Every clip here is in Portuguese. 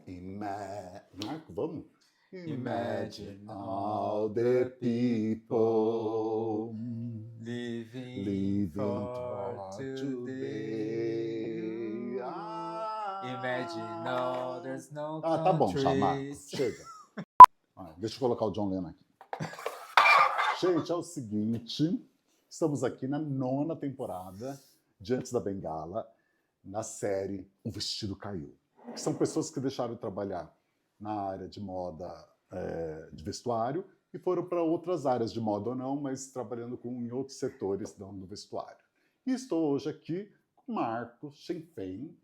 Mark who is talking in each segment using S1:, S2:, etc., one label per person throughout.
S1: Marco, vamos?
S2: Imagine all the people living for today. Imagine all there's no
S1: Tá bom já, Marco.
S2: countries.
S1: Chega. Deixa eu colocar o John Lennon aqui. Gente, é o seguinte, estamos aqui na 9ª temporada de Antes da Bengala, na série O Vestido Caiu. Que são pessoas que deixaram de trabalhar na área de moda, de vestuário, e foram para outras áreas de moda ou não, mas trabalhando em outros setores não do vestuário. E estou hoje aqui com Marco Scherfen.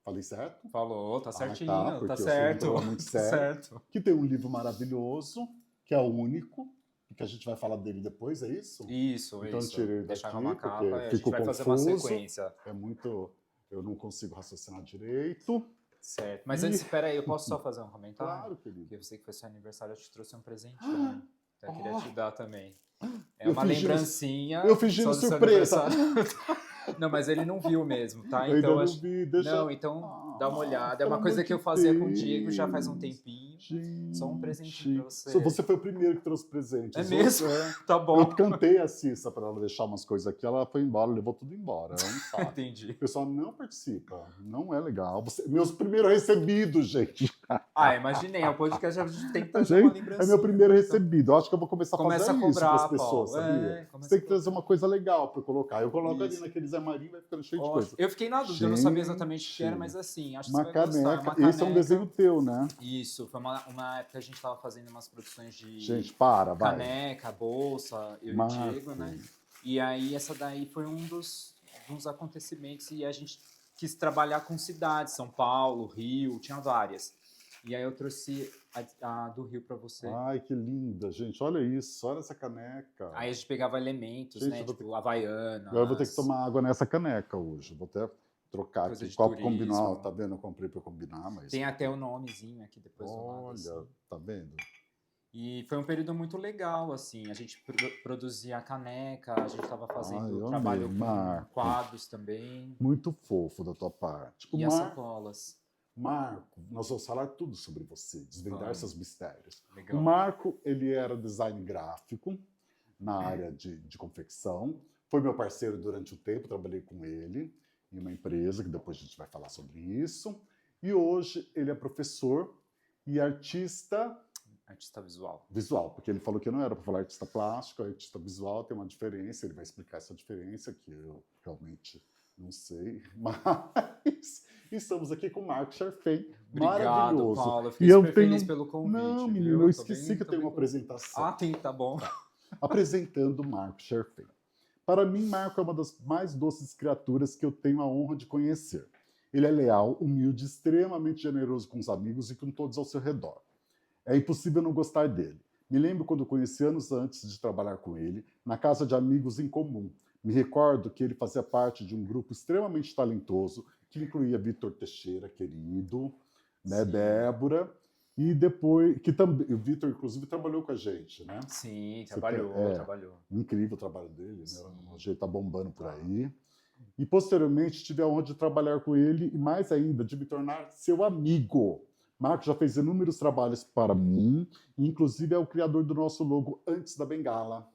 S1: Falei certo?
S2: Falou, tá certinho,
S1: porque
S2: tá certo.
S1: Eu sou muito sério,
S2: certo.
S1: Que tem um livro maravilhoso, que é o único, que a gente vai falar dele depois, é isso?
S2: Isso,
S1: então
S2: isso.
S1: Eu tirei
S2: Deixar
S1: daqui,
S2: uma capa
S1: porque
S2: e a gente
S1: fico
S2: vai
S1: confuso,
S2: fazer uma sequência.
S1: É muito... Eu não consigo raciocinar direito.
S2: Certo. Mas antes, espera aí, eu posso só fazer um comentário?
S1: Claro, querido.
S2: Porque eu sei que foi seu aniversário, eu te trouxe um presentinho. Eu queria te dar também. É
S1: Eu
S2: uma
S1: fingindo-
S2: lembrancinha.
S1: Eu fingindo
S2: só do seu
S1: surpresa.
S2: aniversário. Não, mas ele não viu mesmo, tá?
S1: Eu ainda não
S2: acho...
S1: vi, deixa...
S2: Não, então dá uma olhada. É
S1: pelo
S2: uma coisa
S1: amor
S2: que eu
S1: de
S2: fazia com o
S1: Deus.
S2: Diego já faz um tempinho.
S1: Gente,
S2: Só um presentinho pra você.
S1: Você foi o primeiro que trouxe presente.
S2: É
S1: Os
S2: mesmo?
S1: outros,
S2: Tá bom.
S1: Eu cantei a Cissa para ela deixar umas coisas aqui, ela foi embora, levou tudo embora. Ela não sabe.
S2: Entendi.
S1: O pessoal não participa, não é legal. Meus primeiros recebidos, gente.
S2: Imaginei, é um podcast já tem que trazer uma
S1: Gente,
S2: lembrancinha.
S1: é meu primeiro
S2: Então,
S1: recebido. Eu acho que eu vou começar a
S2: começa
S1: fazer
S2: a
S1: isso
S2: cobrar,
S1: para as pessoas,
S2: Paulo.
S1: sabia?
S2: Começa
S1: Você tem
S2: a
S1: que trazer uma coisa legal para eu colocar. Eu coloco ali
S2: Isso.
S1: naqueles armarinhos, vai ficando cheio de
S2: Ótimo.
S1: coisa.
S2: Eu fiquei na dúvida, eu não sabia exatamente o que era, mas assim, acho que
S1: Uma
S2: você vai gostar.
S1: caneca.
S2: Uma caneca.
S1: Esse é um desenho teu, né?
S2: Isso, foi uma época que a gente estava fazendo umas produções de
S1: Gente, vai.
S2: caneca, bolsa, eu
S1: Marco.
S2: e o Diego, né? E aí essa daí foi um dos acontecimentos e a gente quis trabalhar com cidades, São Paulo, Rio, tinha várias. E aí eu trouxe a do Rio para você.
S1: Ai, que linda, gente. Olha isso, olha essa caneca.
S2: Aí a gente pegava elementos,
S1: Gente,
S2: né?
S1: eu vou
S2: Tipo, Havaianas.
S1: Agora eu vou ter que tomar água nessa caneca hoje. Vou até trocar
S2: Coisa
S1: aqui.
S2: de
S1: Copo
S2: turismo.
S1: combinou, tá vendo? Eu comprei para combinar, mas...
S2: Tem até o nomezinho aqui depois do lado.
S1: Olha,
S2: Assim.
S1: tá vendo?
S2: E foi um período muito legal, assim. A gente produzia a caneca, a gente estava fazendo trabalho com quadros também.
S1: Muito fofo da tua parte.
S2: E as sacolas.
S1: Marco, nós vamos falar tudo sobre você, desvendar seus mistérios.
S2: Legal.
S1: O Marco, ele era design gráfico na área de confecção. Foi meu parceiro durante o tempo, trabalhei com ele em uma empresa, que depois a gente vai falar sobre isso. E hoje ele é professor e artista...
S2: Artista visual.
S1: Visual, porque ele falou que não era para falar artista plástico, artista visual tem uma diferença, ele vai explicar essa diferença, que eu realmente não sei, mas estamos aqui com o Marco Scherfen, maravilhoso.
S2: Paulo, eu fiquei super feliz pelo convite.
S1: Não, menino, eu esqueci que eu tenho uma apresentação.
S2: Ah, tem, tá bom.
S1: Apresentando o Marco Scherfen. Para mim, Marco é uma das mais doces criaturas que eu tenho a honra de conhecer. Ele é leal, humilde, extremamente generoso com os amigos e com todos ao seu redor. É impossível não gostar dele. Me lembro quando conheci anos antes de trabalhar com ele, na casa de amigos em comum. Me recordo que ele fazia parte de um grupo extremamente talentoso, que incluía Vitor Teixeira, querido, né, Débora, e depois, que também, o Vitor, inclusive, trabalhou com a gente, né?
S2: Sim, trabalhou.
S1: Incrível o trabalho dele, né? Hoje ele está bombando por aí. E, posteriormente, tive a honra de trabalhar com ele e, mais ainda, de me tornar seu amigo. Marco já fez inúmeros trabalhos para mim, e inclusive é o criador do nosso logo Antes da Bengala.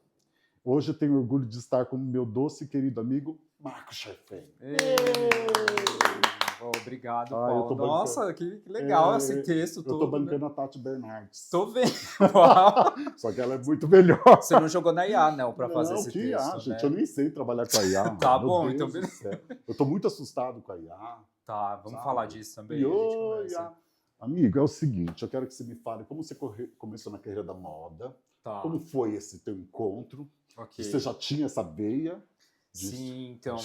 S1: Hoje eu tenho orgulho de estar com meu doce e querido amigo, Marco Scherfen.
S2: Obrigado, Paulo. Nossa, que legal esse texto todo.
S1: Eu tô bancando a Tati Bernardes.
S2: Tô vendo.
S1: Só que ela é muito melhor.
S2: Você não jogou na IA, não, pra fazer esse texto.
S1: Não, gente, eu nem sei trabalhar com a IA.
S2: Tá bom, então beleza.
S1: Eu tô muito assustado com a IA.
S2: Tá, vamos falar disso também.
S1: Amigo, é o seguinte, eu quero que você me fale como você começou na carreira da moda, como foi esse teu encontro, você já tinha essa veia?
S2: Sim, então,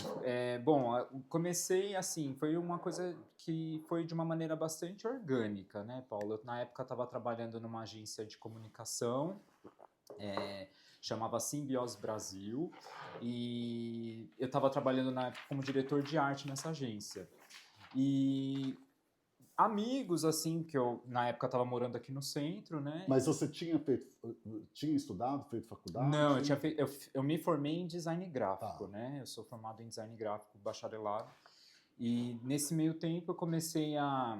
S2: bom, comecei assim, foi uma coisa que foi de uma maneira bastante orgânica, né, Paulo? Eu, na época, estava trabalhando numa agência de comunicação, chamava Simbiose Brasil, e eu estava trabalhando na época como diretor de arte nessa agência. E amigos, assim, que eu, na época, estava morando aqui no centro, né?
S1: Mas você tinha estudado, feito faculdade?
S2: Não, eu me formei em design gráfico, né? Eu sou formado em design gráfico, bacharelado. E nesse meio tempo eu comecei a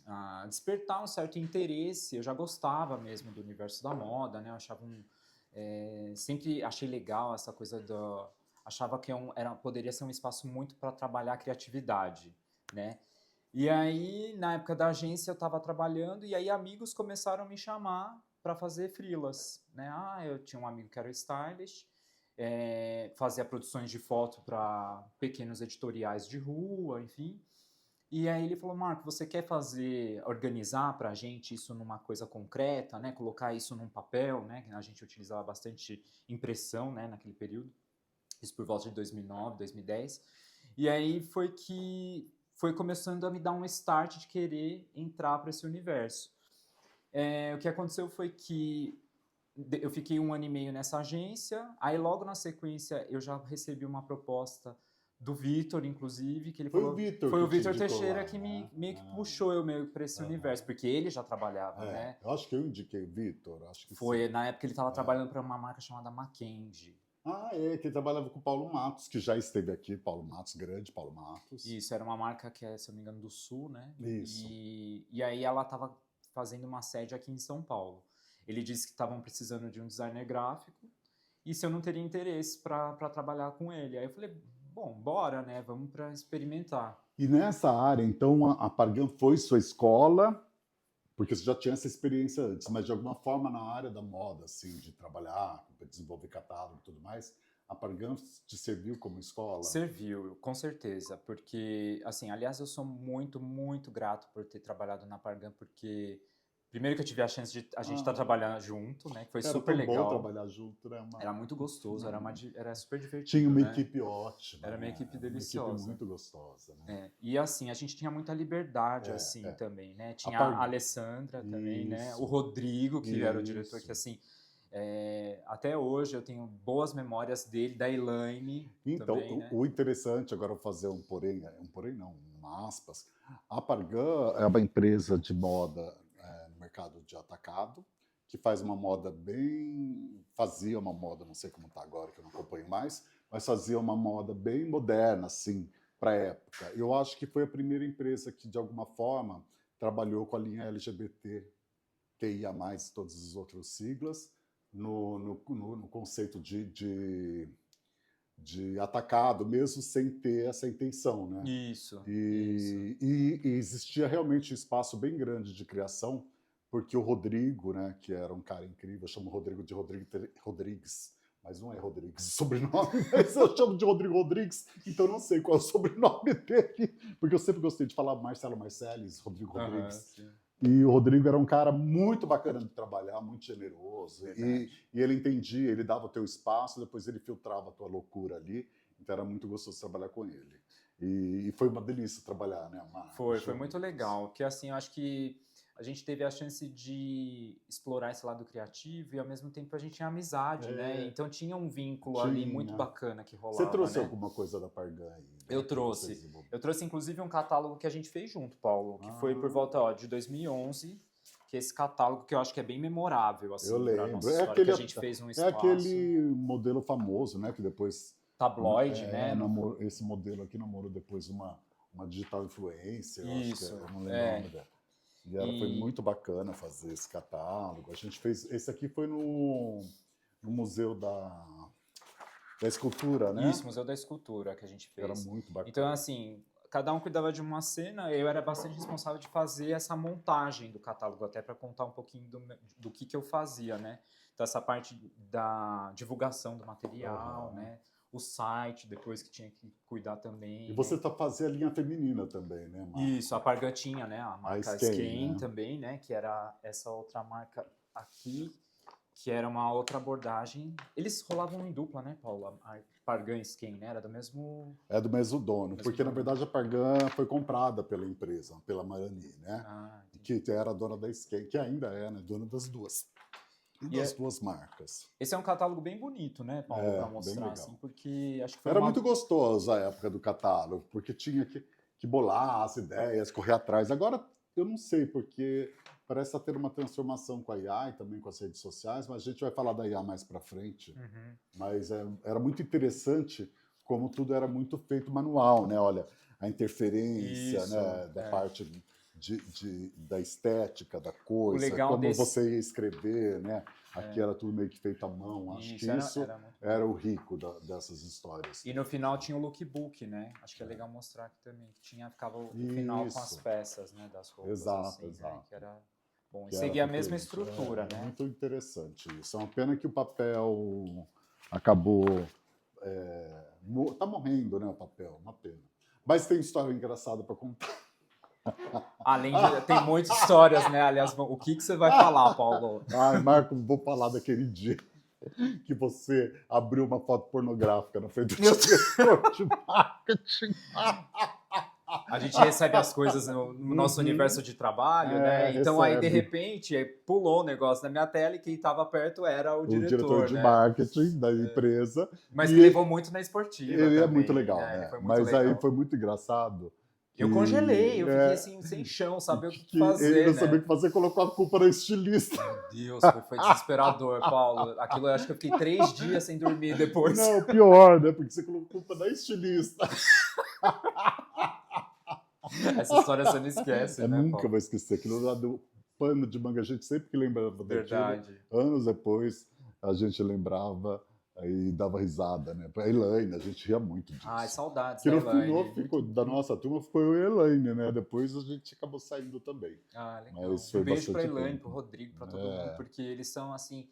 S2: a despertar um certo interesse. Eu já gostava mesmo do universo da moda, né? Eu achava sempre achei legal essa coisa achava que poderia ser um espaço muito para trabalhar a criatividade, né? E aí, na época da agência, eu estava trabalhando e aí amigos começaram a me chamar para fazer freelas, né? Eu tinha um amigo que era stylist, fazia produções de foto para pequenos editoriais de rua, enfim. E aí ele falou, Marco, você quer organizar para a gente isso numa coisa concreta, né? Colocar isso num papel, né? A gente utilizava bastante impressão, né? Naquele período, isso por volta de 2009, 2010. E aí foi começando a me dar um start de querer entrar para esse universo. O que aconteceu foi que eu fiquei 1 ano e meio nessa agência, aí logo na sequência eu já recebi uma proposta do Vitor, inclusive, que ele
S1: Foi
S2: falou...
S1: o Vitor
S2: Foi o
S1: que te
S2: Vitor
S1: indicou
S2: Teixeira
S1: lá,
S2: que
S1: né?
S2: meio que puxou eu meio para esse universo, porque ele já trabalhava, né?
S1: Eu acho que eu indiquei o Vitor, acho que
S2: Foi,
S1: sim.
S2: na época ele estava trabalhando para uma marca chamada Mackenzie.
S1: Que ele trabalhava com o Paulo Matos, que já esteve aqui, Paulo Matos, grande Paulo Matos.
S2: Isso, era uma marca que é, se eu não me engano, do Sul, né?
S1: Isso.
S2: E aí ela estava fazendo uma sede aqui em São Paulo. Ele disse que estavam precisando de um designer gráfico e se eu não teria interesse para trabalhar com ele. Aí eu falei, bom, bora, né? Vamos para experimentar.
S1: E nessa área, então, a Pargan foi sua escola, porque você já tinha essa experiência antes, mas de alguma forma na área da moda, assim, de trabalhar, desenvolver catálogo e tudo mais, a Pargan te serviu como escola?
S2: Serviu, com certeza, porque, assim, aliás, eu sou muito, muito grato por ter trabalhado na Pargan, porque primeiro que eu tive a chance de a gente estar trabalhando junto, né, que foi super
S1: Era tão
S2: legal.
S1: bom trabalhar junto, né?
S2: Era muito gostoso, era super divertido.
S1: Tinha uma
S2: né?
S1: equipe ótima.
S2: Era uma equipe deliciosa.
S1: Uma equipe muito gostosa, né?
S2: E assim, a gente tinha muita liberdade, assim, também, né? Tinha a Alessandra também, né? O Rodrigo, que era o diretor, que assim... até hoje eu tenho boas memórias dele, da Elaine.
S1: Então,
S2: também, né?
S1: o interessante, agora eu vou fazer um porém não, uma aspas. A Pargan é uma empresa de moda no mercado de atacado, que faz uma moda fazia uma moda, não sei como está agora, que eu não acompanho mais, mas fazia uma moda bem moderna, assim, para a época. Eu acho que foi a primeira empresa que, de alguma forma, trabalhou com a linha LGBT, QIA+, todas as outras siglas, no conceito de atacado, mesmo sem ter essa intenção, né?
S2: Isso.
S1: E existia realmente um espaço bem grande de criação, porque o Rodrigo, né, que era um cara incrível, eu chamo o Rodrigo de Rodrigues, mas não é Rodrigues o sobrenome, mas eu chamo de Rodrigo Rodrigues, então não sei qual é o sobrenome dele, porque eu sempre gostei de falar Marcelo Marceles, Rodrigo Rodrigues.
S2: Sim.
S1: E o Rodrigo era um cara muito bacana de trabalhar, muito generoso. E ele entendia, ele dava o teu espaço, depois ele filtrava a tua loucura ali. Então era muito gostoso trabalhar com ele. E foi uma delícia trabalhar, né, Mar?
S2: Foi muito legal. Porque assim, eu acho que a gente teve a chance de explorar esse lado criativo e ao mesmo tempo a gente tinha amizade, né? Então tinha um vínculo ali muito bacana que rolava.
S1: Você trouxe alguma coisa da Pargan aí?
S2: Eu trouxe. Eu trouxe inclusive um catálogo que a gente fez junto, Paulo, que foi por volta de 2011, que é esse catálogo que eu acho que é bem memorável, assim,
S1: eu lembro.
S2: Nossa história, que a gente fez um espaço.
S1: É aquele modelo famoso, né? Que depois...
S2: Tabloide, né?
S1: Esse modelo aqui namorou depois uma digital influencer,
S2: Isso.
S1: Eu não lembro o nome dela. E foi muito bacana fazer esse catálogo. A gente fez... Esse aqui foi no Museu da Escultura, né?
S2: Isso, Museu da Escultura que a gente fez.
S1: Era muito bacana.
S2: Então, assim, cada um cuidava de uma cena, eu era bastante responsável de fazer essa montagem do catálogo, até para contar um pouquinho do que eu fazia, né? Então, essa parte da divulgação do material, né? O site, depois que tinha que cuidar também.
S1: E você fazia a linha feminina também, né, Marco?
S2: Isso, a Pargantinha, né? A marca Skein,
S1: né?
S2: também, né? Que era essa outra marca aqui, que era uma outra abordagem. Eles rolavam em dupla, né, Paulo? A Pargan e Skein, né? Era do mesmo...
S1: É do mesmo dono, porque na verdade a Pargan foi comprada pela empresa, pela Marani, né? Que era dona da Skein, que ainda é, né? Dona das duas. Das duas marcas.
S2: Esse é um catálogo bem bonito, né, Paulo, para mostrar, assim, porque acho que foi
S1: muito gostoso a época do catálogo, porque tinha que bolar as ideias, correr atrás. Agora, eu não sei, porque parece estar tendo uma transformação com a IA e também com as redes sociais, mas a gente vai falar da IA mais para frente. Mas era muito interessante como tudo era muito feito manual, né? Olha, a interferência, né, da parte da estética da
S2: O
S1: coisa,
S2: legal
S1: como
S2: desse...
S1: você ia escrever, né? Aqui era tudo meio que feito à mão. Acho que isso
S2: era muito
S1: era o rico dessas histórias.
S2: E no final tinha o lookbook, né? Acho que é legal mostrar aqui também, que ficava o final com as
S1: Isso.
S2: peças, né, das roupas.
S1: Exato,
S2: assim,
S1: exato.
S2: Né? Que era bom. E
S1: Que era
S2: seguia a mesma
S1: diferente.
S2: estrutura, né?
S1: Muito interessante isso. É uma pena que o papel acabou... tá morrendo, né, o papel. Uma pena. Mas tem história engraçada para contar.
S2: Além de... Tem muitas histórias, né? Aliás, o que você vai falar, Paulo?
S1: Ai, Marco, vou falar daquele dia que você abriu uma foto pornográfica na frente do diretor de marketing.
S2: A gente recebe as coisas no nosso universo de trabalho, né? Então aí, de repente, pulou o negócio na minha tela e quem estava perto era o diretor
S1: de
S2: né?
S1: marketing da empresa.
S2: Mas que levou muito na esportiva
S1: Ele
S2: também.
S1: é muito legal,
S2: né?
S1: né?
S2: Foi muito
S1: Mas
S2: legal.
S1: aí foi muito engraçado.
S2: Eu congelei, eu fiquei assim, sem chão, saber o que fazer,
S1: ele não
S2: né?
S1: sabia o que fazer, colocou a culpa na estilista.
S2: Meu Deus, foi desesperador, Paulo. Aquilo eu acho que eu fiquei 3 dias sem dormir depois.
S1: Não, pior, né? Porque você colocou a culpa na estilista.
S2: Essa história você não esquece,
S1: Eu
S2: né,
S1: nunca
S2: Paulo?
S1: vou esquecer. Aquilo lá do pano de manga, a gente sempre que lembrava daquilo.
S2: Verdade.
S1: Anos depois, a gente lembrava e dava risada, né? A Elaine, a gente ria muito disso.
S2: Ai, saudades
S1: que
S2: da
S1: no final
S2: Elaine.
S1: da nossa turma ficou eu e a Elaine, né? Depois a gente acabou saindo também.
S2: Ah, legal.
S1: Mas foi
S2: Um beijo pra
S1: bastante
S2: Elaine,
S1: tempo.
S2: pro Rodrigo, pra todo mundo, porque eles são, assim,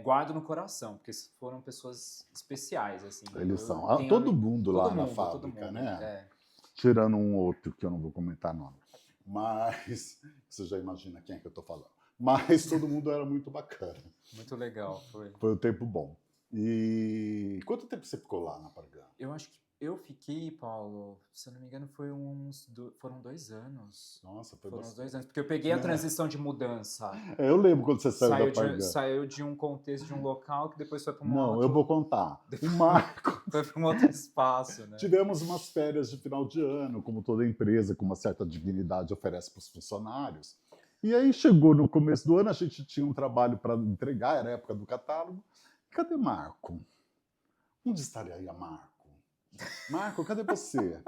S2: guardo no coração, porque foram pessoas especiais, assim.
S1: Eles
S2: Eu
S1: são.
S2: tenho
S1: Todo mundo lá na
S2: todo
S1: fábrica,
S2: mundo,
S1: né? Tirando um outro, que eu não vou comentar nome. Mas você já imagina quem é que eu tô falando. Mas todo mundo era muito bacana.
S2: Muito legal, foi.
S1: Foi um tempo bom. E quanto tempo você ficou lá na Pargan?
S2: Eu acho que eu fiquei, Paulo, se eu não me engano, foram 2 anos.
S1: Nossa, foi
S2: Foram uns
S1: bastante.
S2: 2 anos, porque eu peguei a transição de mudança.
S1: Eu lembro quando você saiu da Pargan.
S2: Saiu de um contexto de um local que depois foi para um
S1: Não, eu vou contar. O Marco.
S2: Foi para um outro espaço, né?
S1: Tivemos umas férias de final de ano, como toda empresa com uma certa dignidade oferece para os funcionários. E aí chegou no começo do ano, a gente tinha um trabalho para entregar, era a época do catálogo. Cadê Marco? Onde estaria Marco? Marco, cadê você?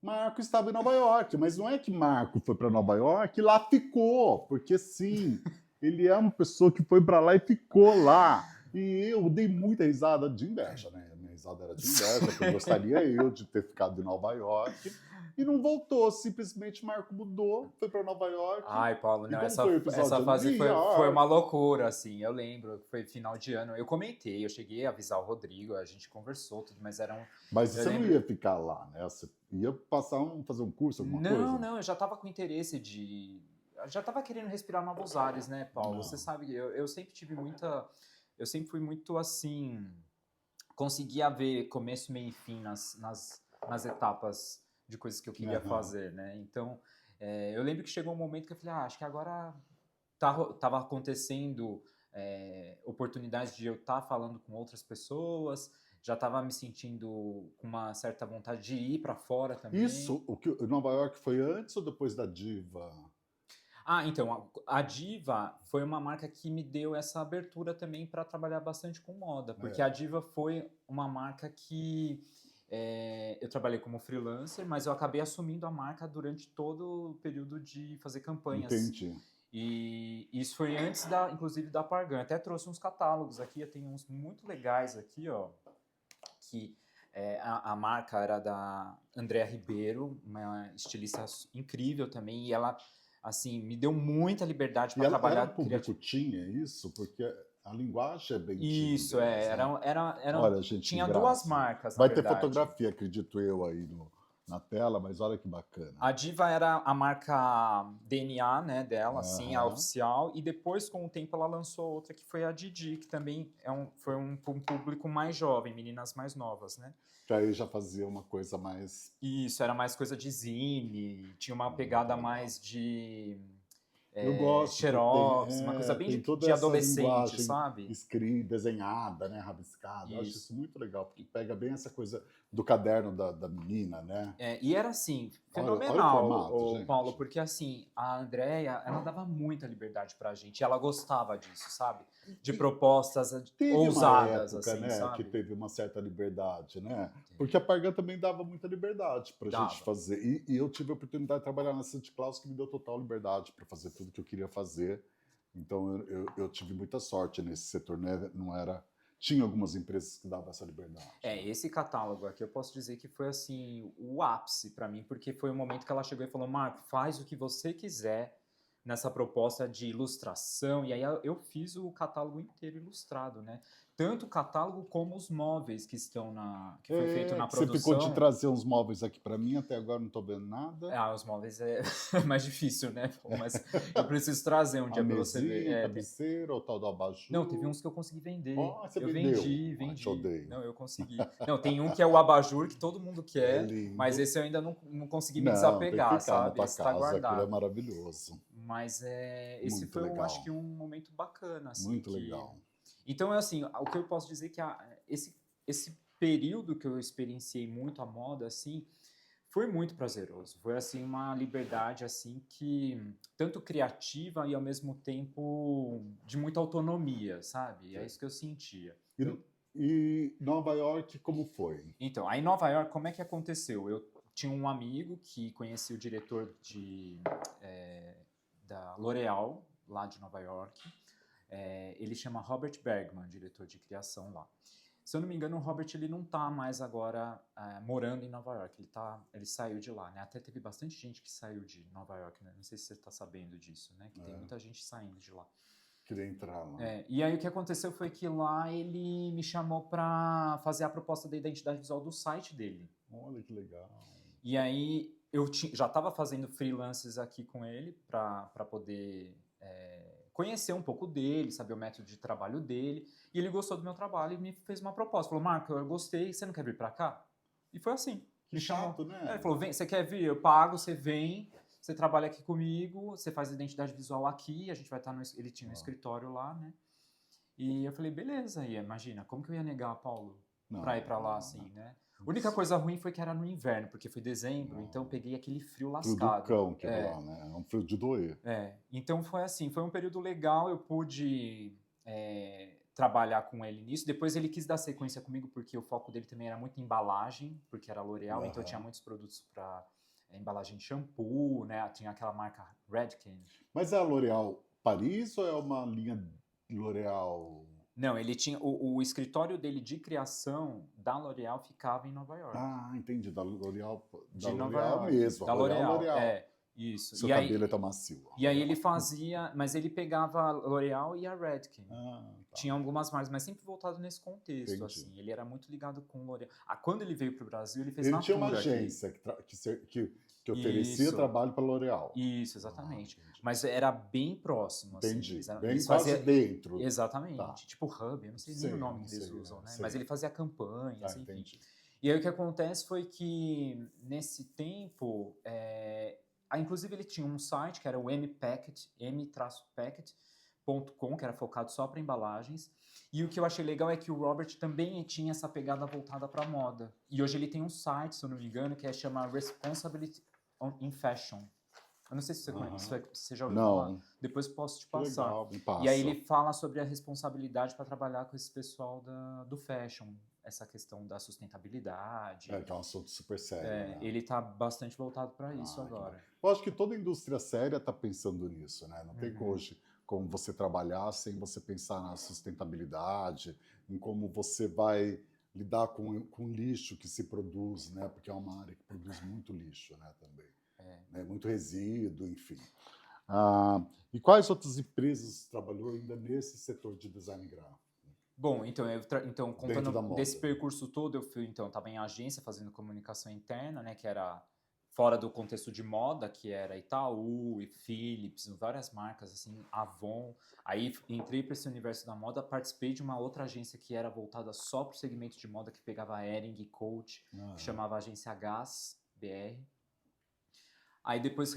S1: Marco estava em Nova York, mas não é que Marco foi para Nova York e lá ficou, porque sim, ele é uma pessoa que foi para lá e ficou lá. E eu dei muita risada de inveja, né? A minha risada era de inveja, porque gostaria eu de ter ficado em Nova York. E não voltou, simplesmente Marco mudou, foi para Nova York.
S2: Ai, Paulo, não, essa
S1: foi
S2: fase foi uma loucura, assim. Eu lembro, foi final de ano. Eu comentei, eu cheguei a avisar o Rodrigo, a gente conversou tudo, mas era um...
S1: Mas você não ia ficar lá, né? Você ia fazer um curso, alguma coisa?
S2: Não, eu já estava com interesse de... Já estava querendo respirar novos ares, né, Paulo?
S1: Não.
S2: Você sabe, eu sempre tive muita... Eu sempre fui muito, assim... Conseguia ver começo, meio e fim nas etapas de coisas que eu queria fazer, né? Então, eu lembro que chegou um momento que eu falei, acho que agora tava acontecendo oportunidades de eu estar falando com outras pessoas, já estava me sentindo com uma certa vontade de ir para fora também.
S1: Isso, Nova York foi antes ou depois da Diva?
S2: Então, a Diva foi uma marca que me deu essa abertura também para trabalhar bastante com moda, porque a Diva foi uma marca que eu trabalhei como freelancer, mas eu acabei assumindo a marca durante todo o período de fazer campanhas.
S1: Entendi.
S2: E isso foi antes, inclusive, da Pargan. Até trouxe uns catálogos aqui, eu tenho uns muito legais aqui, ó, que a marca era da Andréa Ribeiro, uma estilista incrível também, e ela, assim, me deu muita liberdade para trabalhar.
S1: Era público tinha isso? Porque a linguagem é bem
S2: isso,
S1: né? Olha, gente,
S2: tinha duas marcas,
S1: Vai ter fotografia, acredito eu, aí na tela, mas olha que bacana.
S2: A Diva era a marca DNA, né, dela, assim, a oficial, e depois, com o tempo, ela lançou outra que foi a Didi, que também foi um público mais jovem, meninas mais novas, né?
S1: Que aí já fazia uma coisa mais...
S2: Isso, era mais coisa de zine, tinha uma pegada mais de...
S1: eu gosto.
S2: Xerox, uma coisa bem de adolescente, sabe?
S1: Escrita, desenhada, né, rabiscada. Eu acho isso muito legal, porque pega bem essa coisa do caderno da menina, né?
S2: E era assim, fenomenal,
S1: formato, gente.
S2: Paulo, porque assim, a Andrea, ela dava muita liberdade pra gente, ela gostava disso, sabe? De propostas
S1: Teve
S2: ousadas,
S1: uma época,
S2: assim,
S1: né, que
S2: sabe?
S1: teve uma certa liberdade, né? Porque a Pargan também dava muita liberdade para a gente
S2: Dava.
S1: fazer. E eu tive a oportunidade de trabalhar na Santa Claus, que me deu total liberdade para fazer tudo que eu queria fazer. Então eu tive muita sorte nesse setor, né? Não era. Tinha algumas empresas que davam essa liberdade.
S2: É,
S1: né?
S2: esse catálogo aqui eu posso dizer que foi assim o ápice pra mim, porque foi o momento que ela chegou e falou: Marco, faz o que você quiser nessa proposta de ilustração. E aí eu fiz o catálogo inteiro ilustrado, né? Tanto o catálogo como os móveis que estão que foi feito na
S1: Você ficou de
S2: produção.
S1: trazer uns móveis aqui para mim, até agora não estou vendo nada.
S2: Ah, os móveis é mais difícil, né? Mas eu preciso trazer um
S1: A
S2: dia pra você ver.
S1: mesinha, cabeceira, o tal do
S2: Não, teve
S1: abajur.
S2: uns que eu consegui vender.
S1: Ó, você
S2: Eu
S1: vendeu.
S2: vendi,
S1: Ai, te
S2: vendi.
S1: odeio.
S2: Não, eu consegui. Não, tem um que é o abajur que todo mundo
S1: É
S2: quer, mas
S1: lindo.
S2: esse eu ainda não consegui me
S1: Não, tem que
S2: desapegar,
S1: ficar na
S2: sabe?
S1: tua
S2: Esse tá
S1: casa, aquilo é
S2: guardado.
S1: maravilhoso.
S2: Mas esse
S1: Muito
S2: foi, eu acho
S1: legal.
S2: que um momento bacana, assim.
S1: Muito legal.
S2: Então, é assim, o que eu posso dizer é que esse período que eu experienciei muito a moda, assim, foi muito prazeroso. Foi, assim, uma liberdade, assim, que tanto criativa e, ao mesmo tempo, de muita autonomia, sabe? É isso que eu sentia.
S1: E Nova York, como foi?
S2: Então, aí em Nova York, como é que aconteceu? Eu tinha um amigo que conhecia o diretor da L'Oréal, lá de Nova York. Ele chama Robert Bergman, diretor de criação lá. Se eu não me engano, o Robert ele não está mais agora morando em Nova York. Ele saiu de lá, né? Até teve bastante gente que saiu de Nova York, né? Não sei se você está sabendo disso, né? Que tem muita gente saindo de lá.
S1: Queria entrar lá.
S2: E aí o que aconteceu foi que lá ele me chamou para fazer a proposta da identidade visual do site dele.
S1: Olha que legal.
S2: E aí eu já estava fazendo freelances aqui com ele para poder conhecer um pouco dele, saber o método de trabalho dele. E ele gostou do meu trabalho e me fez uma proposta. Falou, Marco, eu gostei, você não quer vir para cá? E foi assim.
S1: Que chato, né?
S2: Ele falou, vem, você quer vir? Eu pago, você vem, você trabalha aqui comigo, você faz identidade visual aqui, a gente vai estar ele tinha um escritório lá, né? E eu falei, beleza. E imagina, como que eu ia negar, Paulo, para ir para lá assim, né? A única coisa ruim foi que era no inverno, porque foi dezembro, então eu peguei aquele frio
S1: Frio
S2: lascado.
S1: do cão que é lá, né? É um frio de doer.
S2: Então foi assim, foi um período legal, eu pude trabalhar com ele nisso. Depois ele quis dar sequência comigo, porque o foco dele também era muito em embalagem, porque era L'Oréal, então tinha muitos produtos para embalagem de shampoo, né? Tinha aquela marca Redken.
S1: Mas é a L'Oréal Paris ou é uma linha L'Oréal...
S2: Não, ele tinha o escritório dele de criação da L'Oréal ficava em Nova York.
S1: Ah, entendi, da L'Oréal
S2: York,
S1: mesmo.
S2: da L'Oréal, isso.
S1: Seu
S2: e
S1: cabelo
S2: aí,
S1: tá macio.
S2: E aí ele fazia, mas ele pegava a L'Oréal e a Redken.
S1: Tá.
S2: Tinha algumas marcas, mas sempre voltado nesse contexto,
S1: Entendi.
S2: assim. Ele era muito ligado com o L'Oréal. Quando ele veio para o Brasil, ele fez
S1: Ele
S2: Natura
S1: tinha uma
S2: aqui.
S1: agência que oferecia trabalho para L'Oréal.
S2: Isso, exatamente. Mas era bem próximo, assim.
S1: Entendi.
S2: Eles
S1: quase dentro.
S2: Exatamente.
S1: Tá.
S2: Tipo Hub, eu não sei nem o nome que eles usam, né?
S1: Sei.
S2: Mas ele fazia campanhas, enfim.
S1: Entendi.
S2: E aí o que acontece foi que, nesse tempo, inclusive ele tinha um site que era o m-packet.com, que era focado só para embalagens. E o que eu achei legal é que o Robert também tinha essa pegada voltada para moda. E hoje ele tem um site, se eu não me engano, que chama Responsibility in Fashion. Eu não sei se você conhece, você já ouviu falar. Depois posso te passar.
S1: Legal, me passa.
S2: E aí ele fala sobre a responsabilidade para trabalhar com esse pessoal do fashion, essa questão da sustentabilidade.
S1: Que é um assunto super sério. Né?
S2: Ele está bastante voltado para isso agora.
S1: Eu acho que toda indústria séria está pensando nisso, né? Não tem hoje como você trabalhar sem você pensar na sustentabilidade, em como você vai lidar com o lixo que se produz, né? Porque é uma área que produz muito lixo, né? Também. Né? Muito resíduo, enfim. E quais outras empresas trabalhou ainda nesse setor de design gráfico?
S2: Bom, então contando desse percurso todo, eu estava em agência fazendo comunicação interna, né, que era fora do contexto de moda, que era Itaú e Philips, várias marcas, assim, Avon. Aí entrei para esse universo da moda, participei de uma outra agência que era voltada só para o segmento de moda, que pegava Hering e Coach, que chamava Agência Gas BR. Aí depois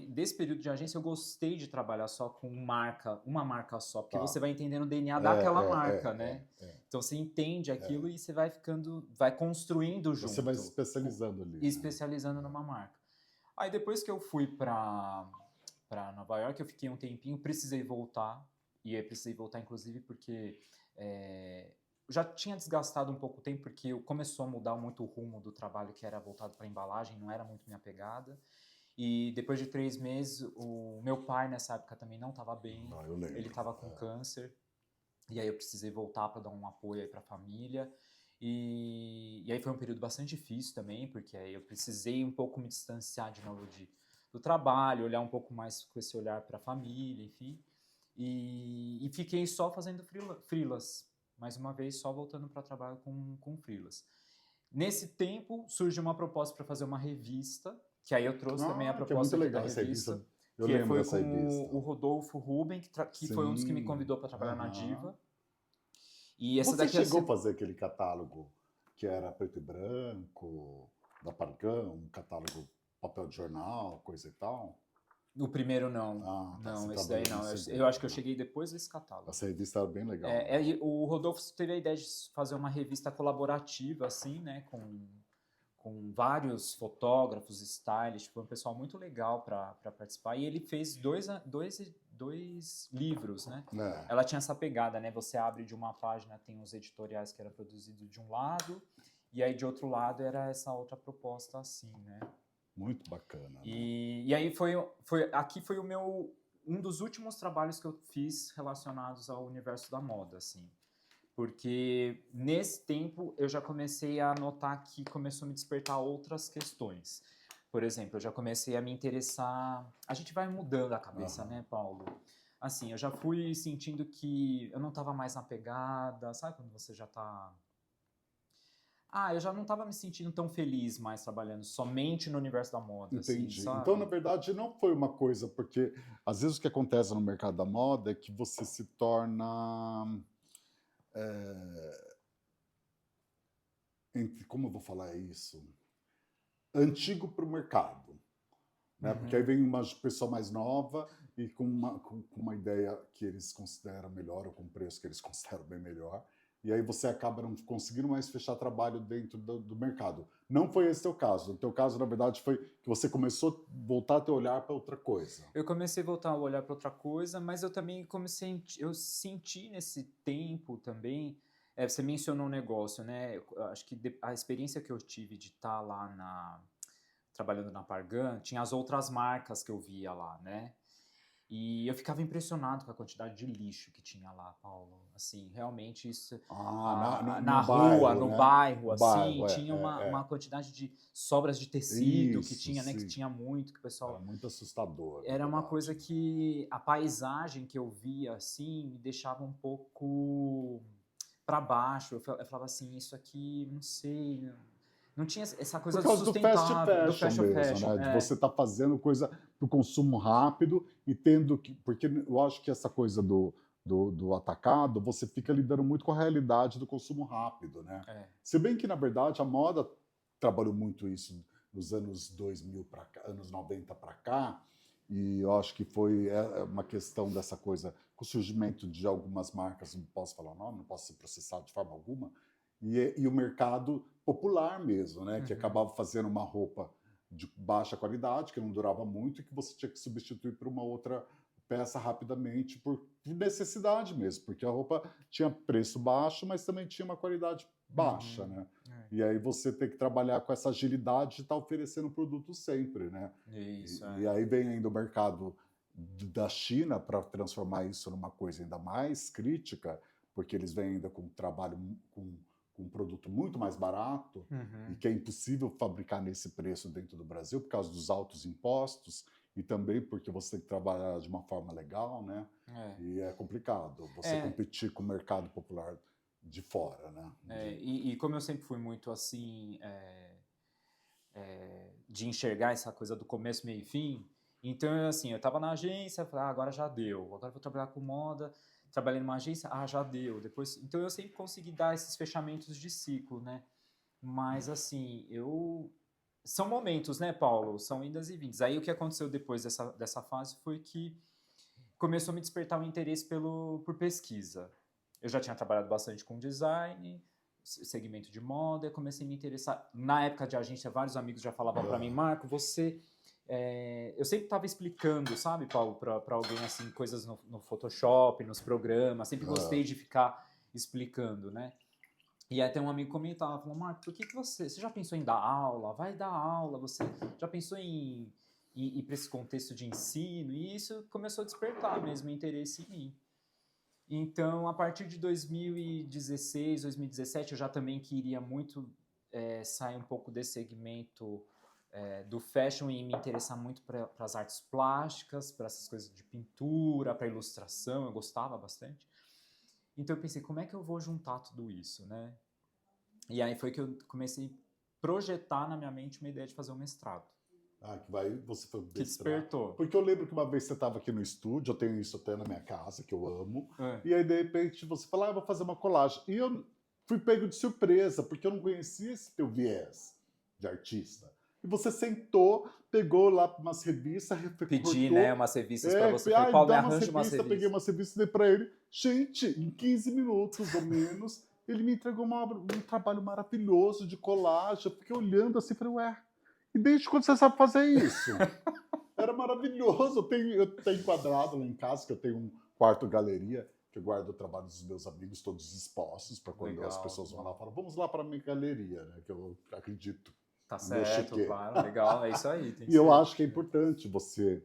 S2: desse período de agência, eu gostei de trabalhar só com uma marca só, porque você vai entendendo o DNA daquela marca, né? Então você entende aquilo e você vai construindo junto.
S1: Você vai se especializando ali.
S2: Especializando numa marca. Aí depois que eu fui para Nova York, eu fiquei um tempinho, precisei voltar. E aí precisei voltar, inclusive, porque já tinha desgastado um pouco o tempo, porque começou a mudar muito o rumo do trabalho, que era voltado para embalagem, não era muito minha pegada. E depois de 3 meses, o meu pai, nessa época, também não estava bem.
S1: Eu lembro.
S2: Ele estava com câncer. E aí eu precisei voltar para dar um apoio aí para a família. E aí foi um período bastante difícil também, porque aí eu precisei um pouco me distanciar de novo do trabalho, olhar um pouco mais com esse olhar para a família, enfim. E fiquei só fazendo freelas. Mais uma vez, só voltando para trabalho com freelas. Nesse tempo, surgiu uma proposta para fazer uma revista, que aí eu trouxe também a
S1: Que é muito
S2: proposta aqui
S1: legal
S2: da
S1: essa
S2: revista,
S1: revista. Eu
S2: que
S1: lembro
S2: foi
S1: dessa
S2: com
S1: revista.
S2: o Rodolfo Ruben, que foi um dos que me
S1: Sim.
S2: convidou para trabalhar na
S1: Aham.
S2: Diva. E essa
S1: Você
S2: daqui
S1: chegou a fazer aquele catálogo que era preto e branco, da Parcam, um catálogo papel de jornal, coisa e tal?
S2: O primeiro não.
S1: Ah, tá.
S2: Não,
S1: Você
S2: esse daí
S1: trabalhou
S2: não.
S1: no
S2: Eu
S1: segundo,
S2: acho que eu
S1: né?
S2: cheguei depois desse catálogo.
S1: Essa revista era bem legal. Né?
S2: E o Rodolfo teve a ideia de fazer uma revista colaborativa, assim, né? Com vários fotógrafos, stylists, foi um pessoal muito legal para participar. E ele fez dois livros, né?
S1: É,
S2: Ela tinha essa pegada, né? Você abre de uma página, tem os editoriais que eram produzidos de um lado, e aí de outro lado era essa outra proposta assim, né?
S1: muito bacana. Né?
S2: E aí aqui foi um dos últimos trabalhos que eu fiz relacionados ao universo da moda, assim. Porque nesse tempo eu já comecei a notar que começou a me despertar outras questões. Por exemplo, eu já comecei a me interessar... A gente vai mudando a cabeça, né, Paulo? Assim, eu já fui sentindo que eu não estava mais na pegada, sabe quando você já está... eu já não estava me sentindo tão feliz mais trabalhando somente no universo da moda, assim,
S1: Entendi.
S2: sabe?
S1: Então, na verdade, não foi uma coisa, porque às vezes o que acontece no mercado da moda é que você se torna. Como eu vou falar isso? Antigo para o mercado. Né? Porque aí vem uma pessoa mais nova e com uma ideia que eles consideram melhor, ou com um preço que eles consideram bem melhor, e aí você acaba não conseguindo mais fechar trabalho dentro do mercado. Não foi esse teu caso. O teu caso, na verdade, foi que você começou a voltar a teu olhar para outra coisa.
S2: Eu comecei a voltar a olhar para outra coisa, mas eu também eu senti nesse tempo também, você mencionou um negócio, né? Eu acho que a experiência que eu tive de estar lá trabalhando na Pargan, tinha as outras marcas que eu via lá, né? E eu ficava impressionado com a quantidade de lixo que tinha lá, Paulo. Assim, realmente isso... na
S1: No
S2: rua,
S1: bairro,
S2: no
S1: né?
S2: bairro,
S1: No
S2: assim,
S1: bairro,
S2: tinha uma quantidade de sobras de tecido que
S1: Isso,
S2: tinha, né? Que
S1: sim.
S2: tinha muito, que o
S1: Era
S2: pessoal...
S1: muito assustador.
S2: Era uma
S1: verdade.
S2: coisa que a paisagem que eu via, assim, me deixava um pouco para baixo. Eu falava assim, isso aqui, não sei... Não tinha essa coisa
S1: Por
S2: do
S1: causa do fast
S2: sustentável, do
S1: fashion
S2: fast
S1: mesmo,
S2: fashion.
S1: né? De você estar fazendo coisa para o consumo rápido e tendo que. Porque eu acho que essa coisa do atacado, você fica lidando muito com a realidade do consumo rápido, né? Se bem que, na verdade, a moda trabalhou muito isso nos anos 2000 para cá, anos 90 para cá, e eu acho que foi uma questão dessa coisa, com o surgimento de algumas marcas, não posso falar o nome, não posso ser processado de forma alguma, e o mercado popular mesmo, né? Que acabava fazendo uma roupa de baixa qualidade, que não durava muito, e que você tinha que substituir por uma outra peça rapidamente, por necessidade mesmo, porque a roupa tinha preço baixo, mas também tinha uma qualidade baixa, né? E aí você tem que trabalhar com essa agilidade de estar oferecendo produto sempre, né?
S2: Isso,
S1: e aí vem ainda o mercado da China para transformar isso numa coisa ainda mais crítica, porque eles vêm ainda com um trabalho com um produto muito mais barato e que é impossível fabricar nesse preço dentro do Brasil por causa dos altos impostos e também porque você tem que trabalhar de uma forma legal, né? E é complicado você competir com o mercado popular de fora, né?
S2: E como eu sempre fui muito assim, de enxergar essa coisa do começo, meio e fim, então assim, eu estava na agência, falei, agora já deu, agora eu vou trabalhar com moda. Trabalhei numa agência, já deu. Depois, então eu sempre consegui dar esses fechamentos de ciclo, né? Mas assim, são momentos, né, Paulo? São indas e vindas. Aí o que aconteceu depois dessa fase foi que começou a me despertar o interesse por pesquisa. Eu já tinha trabalhado bastante com design, segmento de moda, e comecei a me interessar. Na época de agência, vários amigos já falavam para mim, Marco, você eu sempre estava explicando, sabe, Paulo, para alguém, assim, coisas no Photoshop, nos programas, sempre gostei de ficar explicando, né? E até um amigo comentava, falou, Marco, por que você já pensou em dar aula? Vai dar aula, você já pensou em ir para esse contexto de ensino? E isso começou a despertar mesmo interesse em mim. Então, a partir de 2016, 2017, eu já também queria muito sair um pouco desse segmento do fashion e me interessar muito para as artes plásticas, para essas coisas de pintura, para ilustração, eu gostava bastante. Então eu pensei, como é que eu vou juntar tudo isso, né? E aí foi que eu comecei a projetar na minha mente uma ideia de fazer um mestrado.
S1: Você foi
S2: Que despertou.
S1: Porque eu lembro que uma vez você estava aqui no estúdio, eu tenho isso até na minha casa, que eu amo,
S2: É.
S1: e aí de repente você falou, eu vou fazer uma colagem. E eu fui pego de surpresa, porque eu não conhecia esse teu viés de artista. E você sentou, pegou lá umas revistas,
S2: Pedi, né, umas revistas para você.
S1: Falei,
S2: Paulo, me
S1: dá
S2: arranja umas revistas.
S1: Peguei umas revistas e dei pra ele. Gente, em 15 minutos ou menos, ele me entregou um trabalho maravilhoso de colagem. Eu fiquei olhando assim, falei, ué, e desde quando você sabe fazer isso? Era maravilhoso. Eu tenho enquadrado lá em casa, que eu tenho um quarto galeria, que eu guardo o trabalho dos meus amigos todos expostos, para quando as pessoas vão lá, falam, vamos lá para a minha galeria, né? Que eu acredito.
S2: Tá certo, claro, legal, é isso aí.
S1: E eu acho que é importante você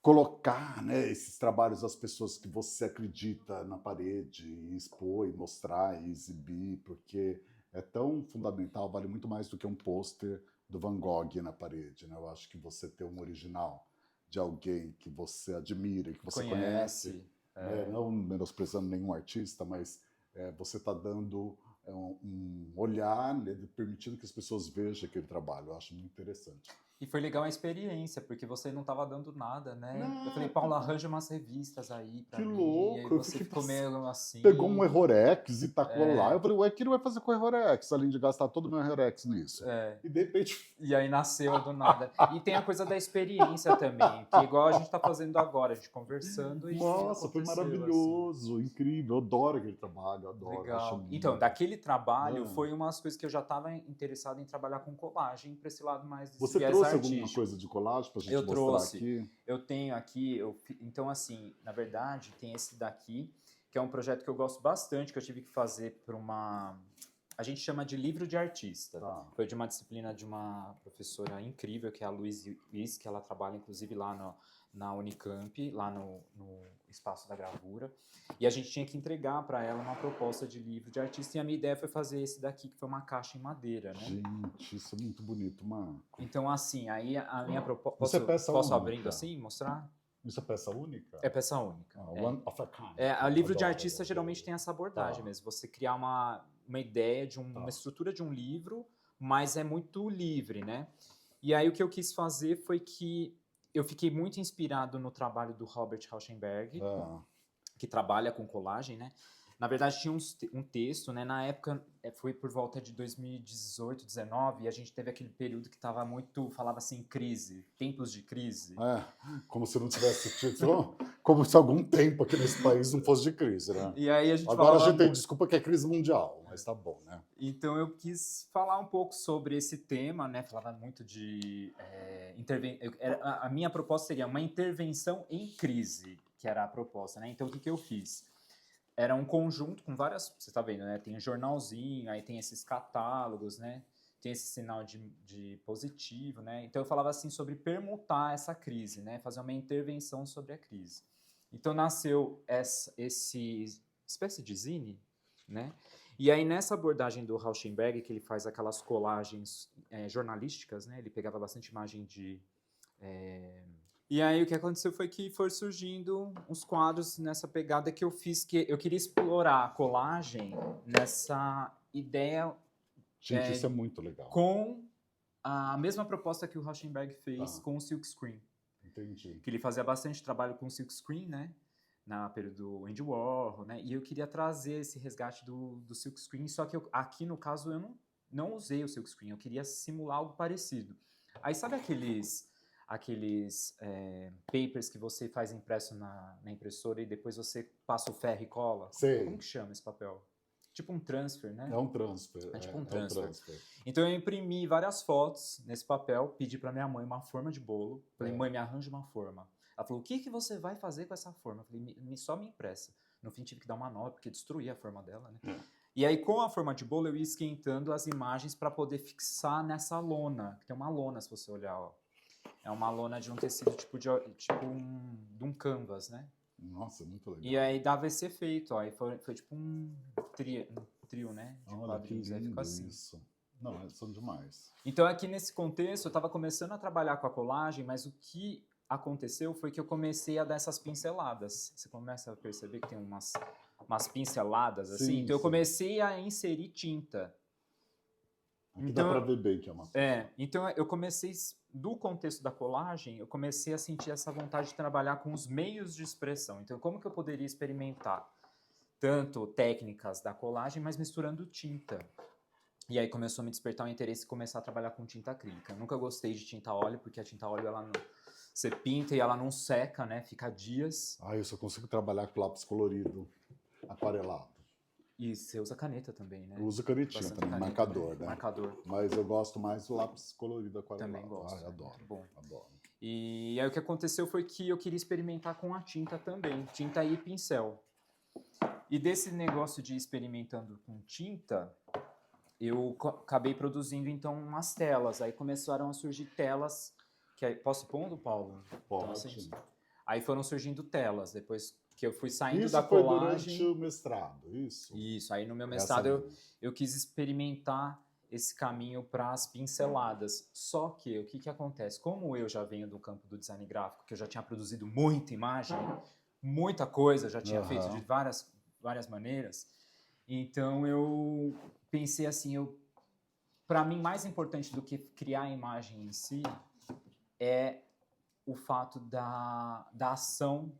S1: colocar, né, esses trabalhos das pessoas que você acredita na parede, e expor, e mostrar, e exibir, porque é tão fundamental, vale muito mais do que um pôster do Van Gogh na parede, né? Eu acho que você ter um original de alguém que você admira, que você conhece, né? Não menosprezando nenhum artista, mas você está dando um olhar, né, permitindo que as pessoas vejam aquele trabalho. Eu acho muito interessante.
S2: E foi legal a experiência, porque você não estava dando nada, né? Eu falei, Paulo, arranja umas revistas aí pra mim.
S1: Que louco!
S2: E aí você ficou meio assim.
S1: Pegou um Errorex e tacou lá. Eu falei, ué, o que ele vai fazer com o Errorex, além de gastar todo o meu Errorex nisso? E de repente...
S2: E aí nasceu do nada. E tem a coisa da experiência também, que igual a gente tá fazendo agora, a gente conversando e
S1: nossa, foi maravilhoso, assim. Incrível. Eu adoro aquele trabalho, eu adoro.
S2: Legal. Então, daquele trabalho foi umas coisas que eu já estava interessado em trabalhar com colagem, para esse lado mais desse
S1: Você
S2: viés
S1: trouxe
S2: artístico.
S1: alguma coisa de colagem pra gente
S2: Eu
S1: mostrar
S2: trouxe.
S1: aqui?
S2: Eu tenho aqui, então assim, na verdade, tem esse daqui, que é um projeto que eu gosto bastante, que eu tive que fazer para uma... A gente chama de livro de artista.
S1: Tá.
S2: Foi de uma disciplina de uma professora incrível, que é a Luiz Wiss, que ela trabalha inclusive lá na Unicamp, lá no Espaço da Gravura. E a gente tinha que entregar para ela uma proposta de livro de artista, e a minha ideia foi fazer esse daqui, que foi uma caixa em madeira, né?
S1: Gente, isso é muito bonito, Marco.
S2: Então, assim, aí a minha proposta...
S1: Posso
S2: abrindo assim, mostrar?
S1: Isso é peça única?
S2: É peça única.
S1: One of a kind.
S2: O livro de artista geralmente tem essa abordagem mesmo. Você criar uma ideia de uma estrutura de um livro, mas é muito livre, né? E aí o que eu quis fazer foi que eu fiquei muito inspirado no trabalho do Robert Rauschenberg, que trabalha com colagem, né? Na verdade, tinha um texto, né? Na época, foi por volta de 2018, 2019, e a gente teve aquele período que estava muito, falava assim, crise, tempos de crise.
S1: Como se não tivesse tido, como se algum tempo aqui nesse país não fosse de crise, né?
S2: E aí a gente
S1: agora a gente tem desculpa que é crise mundial, mas tá bom, né?
S2: Então eu quis falar um pouco sobre esse tema, né? Falava muito de a minha proposta seria uma intervenção em crise, que era a proposta, né? Então o que eu fiz? Era um conjunto com várias, você está vendo, né? Tem um jornalzinho, aí tem esses catálogos, né? Tem esse sinal de positivo, né? Então eu falava assim sobre permutar essa crise, né? Fazer uma intervenção sobre a crise. Então nasceu esse espécie de zine, né? E aí nessa abordagem do Rauschenberg, que ele faz aquelas colagens jornalísticas, né? Ele pegava bastante imagem de... E aí o que aconteceu foi que foi surgindo uns quadros nessa pegada que eu fiz, que eu queria explorar a colagem nessa ideia...
S1: Gente, isso é muito legal.
S2: Com a mesma proposta que o Rauschenberg fez com o silkscreen.
S1: Entendi.
S2: Que ele fazia bastante trabalho com o silkscreen, né? Na período do Andy Warhol, né? E eu queria trazer esse resgate do silkscreen, só que aqui no caso eu não usei o silkscreen, eu queria simular algo parecido. Aí sabe aqueles papers que você faz impresso na impressora e depois você passa o ferro e cola?
S1: Sei.
S2: Como que chama esse papel? tipo um transfer, né?
S1: É um transfer.
S2: É tipo um
S1: É um
S2: transfer.
S1: transfer.
S2: Então eu imprimi várias fotos nesse papel, pedi para minha mãe uma forma de bolo. Falei, mãe, me arranja uma forma. Ela falou, o que você vai fazer com essa forma? Eu falei, só me impressa. No fim tive que dar uma nota, porque destruí a forma dela, né? E aí com a forma de bolo eu ia esquentando as imagens para poder fixar nessa lona. Tem uma lona, se você olhar, ó. É uma lona de um tecido de um canvas, né?
S1: Nossa, muito legal.
S2: E aí dava esse efeito, ó. E foi tipo um trio, né? De
S1: Olha, que
S2: quadrinhos. Aí
S1: lindo
S2: ficou assim.
S1: isso. Não, são demais.
S2: Então, aqui nesse contexto, eu estava começando a trabalhar com a colagem, mas o que aconteceu foi que eu comecei a dar essas pinceladas. Você começa a perceber que tem umas pinceladas assim.
S1: Sim,
S2: Então, eu
S1: sim.
S2: comecei a inserir tinta.
S1: Aqui
S2: Então,
S1: dá para ver bem que é uma coisa.
S2: então eu comecei, do contexto da colagem, eu comecei a sentir essa vontade de trabalhar com os meios de expressão. Então, como que eu poderia experimentar tanto técnicas da colagem, mas misturando tinta? E aí começou a me despertar o interesse em começar a trabalhar com tinta acrílica. Eu nunca gostei de tinta óleo, porque a tinta óleo, ela não, você pinta e ela não seca, né? Fica dias.
S1: Ah, eu só consigo trabalhar com lápis colorido, aquarelado.
S2: E você usa caneta também, né?
S1: Eu uso canetinha
S2: Bastante
S1: também,
S2: caneta,
S1: marcador, né?
S2: Marcador.
S1: Mas eu gosto mais do lápis colorido aquarelado.
S2: Também gosto.
S1: Ah, adoro.
S2: Muito bom.
S1: Adoro.
S2: E aí o que aconteceu foi que eu queria experimentar com a tinta também. Tinta e pincel. E desse negócio de experimentando com tinta, eu acabei produzindo então umas telas. Aí começaram a surgir telas. Posso ir pondo, Paulo?
S1: Pode.
S2: Então, assim, aí foram surgindo telas. Depois que eu fui saindo
S1: Isso
S2: da
S1: foi
S2: colagem.
S1: durante o mestrado, isso?
S2: Isso. Aí no meu mestrado eu quis experimentar esse caminho para as pinceladas. Só que o que acontece? Como eu já venho do campo do design gráfico, que eu já tinha produzido muita imagem, muita coisa, já tinha feito de várias maneiras, então eu pensei assim, para mim mais importante do que criar a imagem em si é o fato da ação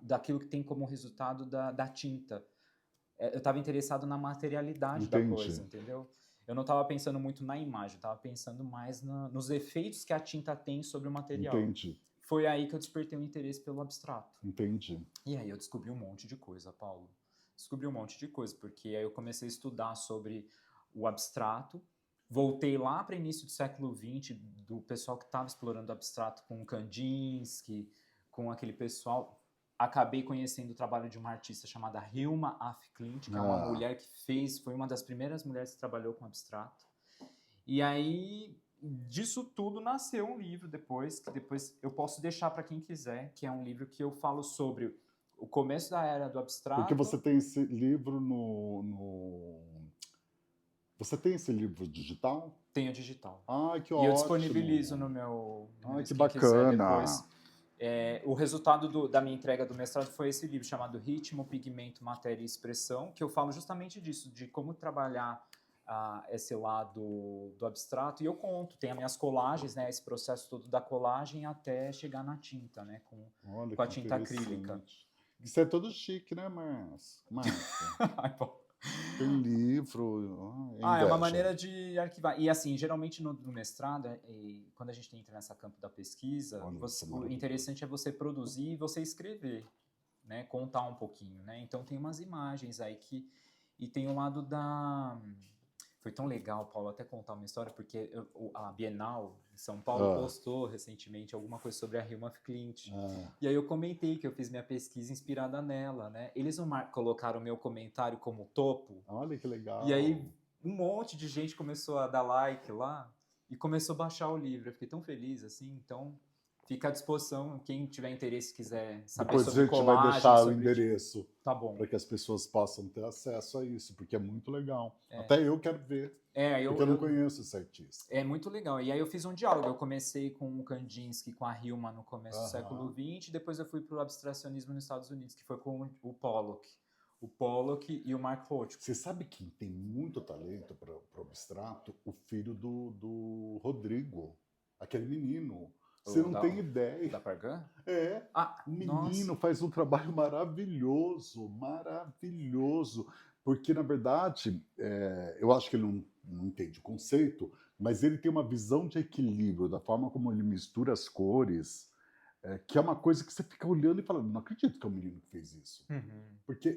S2: daquilo que tem como resultado da tinta. Eu estava interessado na materialidade da coisa, entendeu? Eu não estava pensando muito na imagem, eu estava pensando mais nos efeitos que a tinta tem sobre o material.
S1: Entendi.
S2: Foi aí que eu despertei o interesse pelo abstrato.
S1: Entendi.
S2: E aí eu descobri um monte de coisa, Paulo. Descobri um monte de coisa, porque aí eu comecei a estudar sobre o abstrato, voltei lá para o início do século XX, do pessoal que estava explorando o abstrato com Kandinsky, com aquele pessoal. Acabei conhecendo o trabalho de uma artista chamada Hilma af Klint, que é uma mulher que foi uma das primeiras mulheres que trabalhou com abstrato. E aí, disso tudo nasceu um livro depois, que depois eu posso deixar para quem quiser, que é um livro que eu falo sobre o começo da era do abstrato.
S1: Porque você tem esse livro Você tem esse livro digital?
S2: Tenho digital.
S1: Ah, que
S2: ótimo. E eu disponibilizo no meu...
S1: Ah, que bacana.
S2: Depois. O resultado da minha entrega do mestrado foi esse livro chamado Ritmo, Pigmento, Matéria e Expressão, que eu falo justamente disso, de como trabalhar esse lado do abstrato. E eu conto, tem as minhas colagens, né, esse processo todo da colagem até chegar na tinta, né, com a tinta acrílica.
S1: Isso é todo chique, né, Márcio? Tem livro.
S2: É uma maneira de arquivar. E assim, geralmente no mestrado, quando a gente entra nessa campo da pesquisa, o interessante é você produzir e você escrever, né? Contar um pouquinho, né? Então tem umas imagens aí e tem um lado da... Foi tão legal, Paulo, até contar uma história, porque a Bienal em São Paulo postou recentemente alguma coisa sobre a Hilma af Klint. E aí eu comentei que eu fiz minha pesquisa inspirada nela, né? Eles não colocaram o meu comentário como topo.
S1: Olha que legal.
S2: E aí um monte de gente começou a dar like lá e começou a baixar o livro. Eu fiquei tão feliz, assim. Então, fica à disposição. Quem tiver interesse, quiser saber sobre colagem... Depois a gente vai deixar
S1: o endereço.
S2: Tá bom.
S1: Para que as pessoas possam ter acesso a isso, porque é muito legal. Até eu quero ver, porque eu não conheço esse artista.
S2: É muito legal. E aí eu fiz um diálogo. Eu comecei com o Kandinsky, com a Hilma no começo do século XX. Depois eu fui para o abstracionismo nos Estados Unidos, que foi com o Pollock. O Pollock e o Mark Rothko.
S1: Você sabe quem tem muito talento para o abstrato? O filho do Rodrigo, aquele menino. Você não tem ideia.
S2: Da Pargan?
S1: É. O menino faz um trabalho maravilhoso, maravilhoso. Porque, na verdade, eu acho que ele não entende o conceito, mas ele tem uma visão de equilíbrio, da forma como ele mistura as cores, que é uma coisa que você fica olhando e falando, não acredito que é o menino que fez isso.
S2: Uhum.
S1: Porque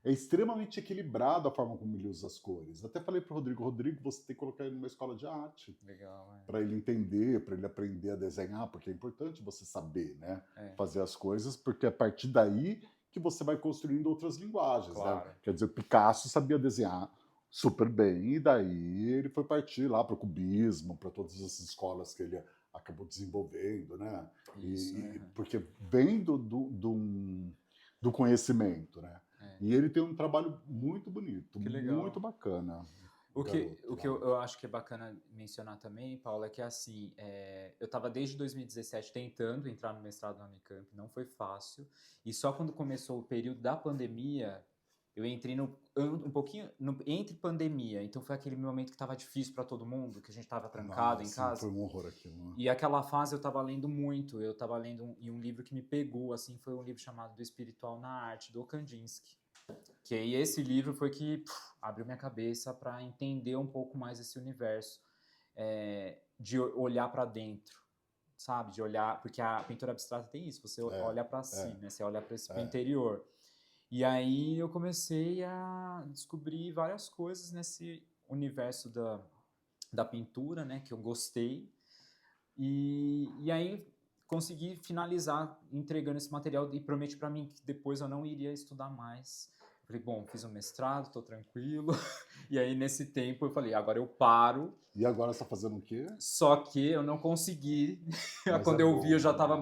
S1: é extremamente equilibrado a forma como ele usa as cores. Até falei para o Rodrigo, você tem que colocar ele numa escola de arte.
S2: Legal,
S1: Para ele entender, para ele aprender a desenhar, porque é importante você saber, né? Fazer as coisas, porque é a partir daí que você vai construindo outras linguagens.
S2: Claro.
S1: Né? Quer dizer, o Picasso sabia desenhar super bem, e daí ele foi partir lá para o cubismo, para todas essas escolas que ele acabou desenvolvendo, né?
S2: Isso,
S1: porque vem do conhecimento, né? E ele tem um trabalho muito bonito, muito bacana.
S2: O que eu acho que é bacana mencionar também, Paulo, é que assim, eu estava desde 2017 tentando entrar no mestrado na Unicamp, não foi fácil, e só quando começou o período da pandemia, eu entrei um pouquinho entre pandemia, então foi aquele momento que estava difícil para todo mundo, que a gente estava trancado em casa.
S1: Foi um horror aquilo. Né?
S2: E aquela fase eu estava lendo muito, eu estava lendo um livro que me pegou, assim, foi um livro chamado Do Espiritual na Arte, do Kandinsky. Que aí esse livro foi que abriu minha cabeça para entender um pouco mais esse universo, de olhar para dentro, sabe? De olhar, porque a pintura abstrata tem isso, você olha para si, né? Você olha para esse interior. E aí eu comecei a descobrir várias coisas nesse universo da pintura, né? Que eu gostei. E aí consegui finalizar entregando esse material e prometi para mim que depois eu não iria estudar mais. Falei, bom, fiz um mestrado, tô tranquilo. E aí, nesse tempo, eu falei, agora eu paro.
S1: E agora você tá fazendo o quê?
S2: Só que eu não consegui. Quando eu vi, eu já tava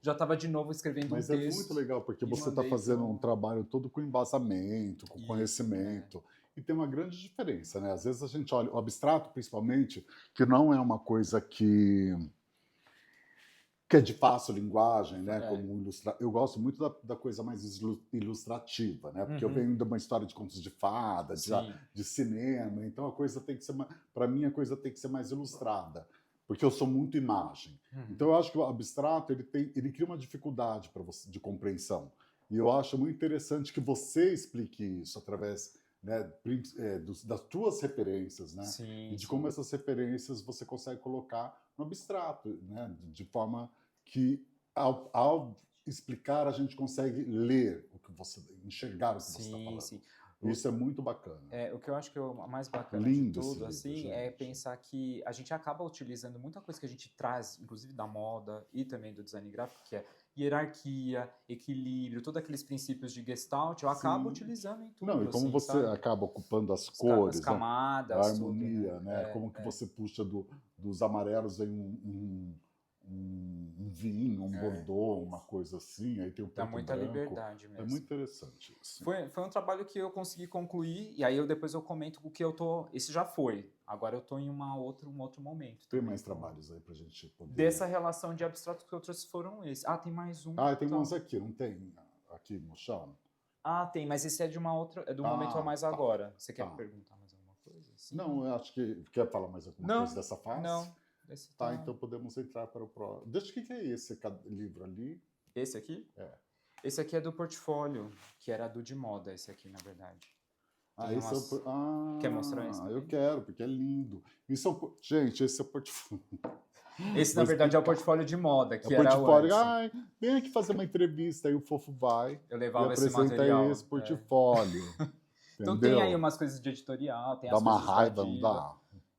S2: já tava de novo escrevendo um texto.
S1: Mas é muito legal, porque você tá fazendo um trabalho todo com embasamento, com conhecimento. E tem uma grande diferença, né? Às vezes a gente olha o abstrato, principalmente, que não é uma coisa que é de fácil linguagem, né? Como eu gosto muito da coisa mais ilustrativa, né? Porque eu venho de uma história de contos de fada, de cinema, então a coisa tem que ser, para mim a coisa tem que ser mais ilustrada, porque eu sou muito imagem. Então eu acho que o abstrato ele cria uma dificuldade para você de compreensão. E eu acho muito interessante que você explique isso através, né, das tuas referências, né? E de como essas referências você consegue colocar no abstrato, né? De forma que, ao explicar, a gente consegue ler o que você, enxergar o que você está falando. Sim. Isso é muito bacana.
S2: O que eu acho que é o mais bacana de tudo, assim, é pensar que a gente acaba utilizando muita coisa que a gente traz, inclusive da moda e também do design gráfico, que é hierarquia, equilíbrio, todos aqueles princípios de Gestalt, eu acabo utilizando em tudo.
S1: Não, e como você acaba ocupando as cores,
S2: as camadas,
S1: a harmonia, tudo, né? Como que você puxa dos amarelos em um vinho, um bordeaux, uma coisa assim, aí tem o preto
S2: Dá muita
S1: branco.
S2: Liberdade mesmo.
S1: É muito interessante isso.
S2: Foi um trabalho que eu consegui concluir, e aí depois eu comento o que eu tô... Esse já foi, agora eu tô em um outro momento.
S1: Tem mais trabalhos aí pra gente poder...
S2: Dessa relação de abstrato que outros foram esses. Tem mais um.
S1: Tem uns aqui, não tem? Aqui no chão?
S2: Tem, mas esse é de uma outra... É do momento a mais agora. Você quer perguntar mais alguma coisa? Sim.
S1: Não, eu acho que... Quer falar mais alguma coisa dessa fase?
S2: Não.
S1: Então podemos entrar para o próximo. Deixa o que é esse livro ali.
S2: Esse aqui?
S1: Esse
S2: aqui é do portfólio, que era do de moda, esse aqui, na verdade.
S1: Quer
S2: mostrar esse também?
S1: Eu quero, porque é lindo. Gente, esse é o portfólio.
S2: Esse, na verdade, é o portfólio de moda, que era
S1: portfólio. Vem aqui fazer uma entrevista, aí o Fofo vai
S2: eu levava
S1: e
S2: esse
S1: apresenta
S2: material.
S1: esse portfólio.
S2: Então tem aí umas coisas de editorial, tem
S1: dá
S2: as
S1: uma
S2: coisas
S1: raiva, não dá?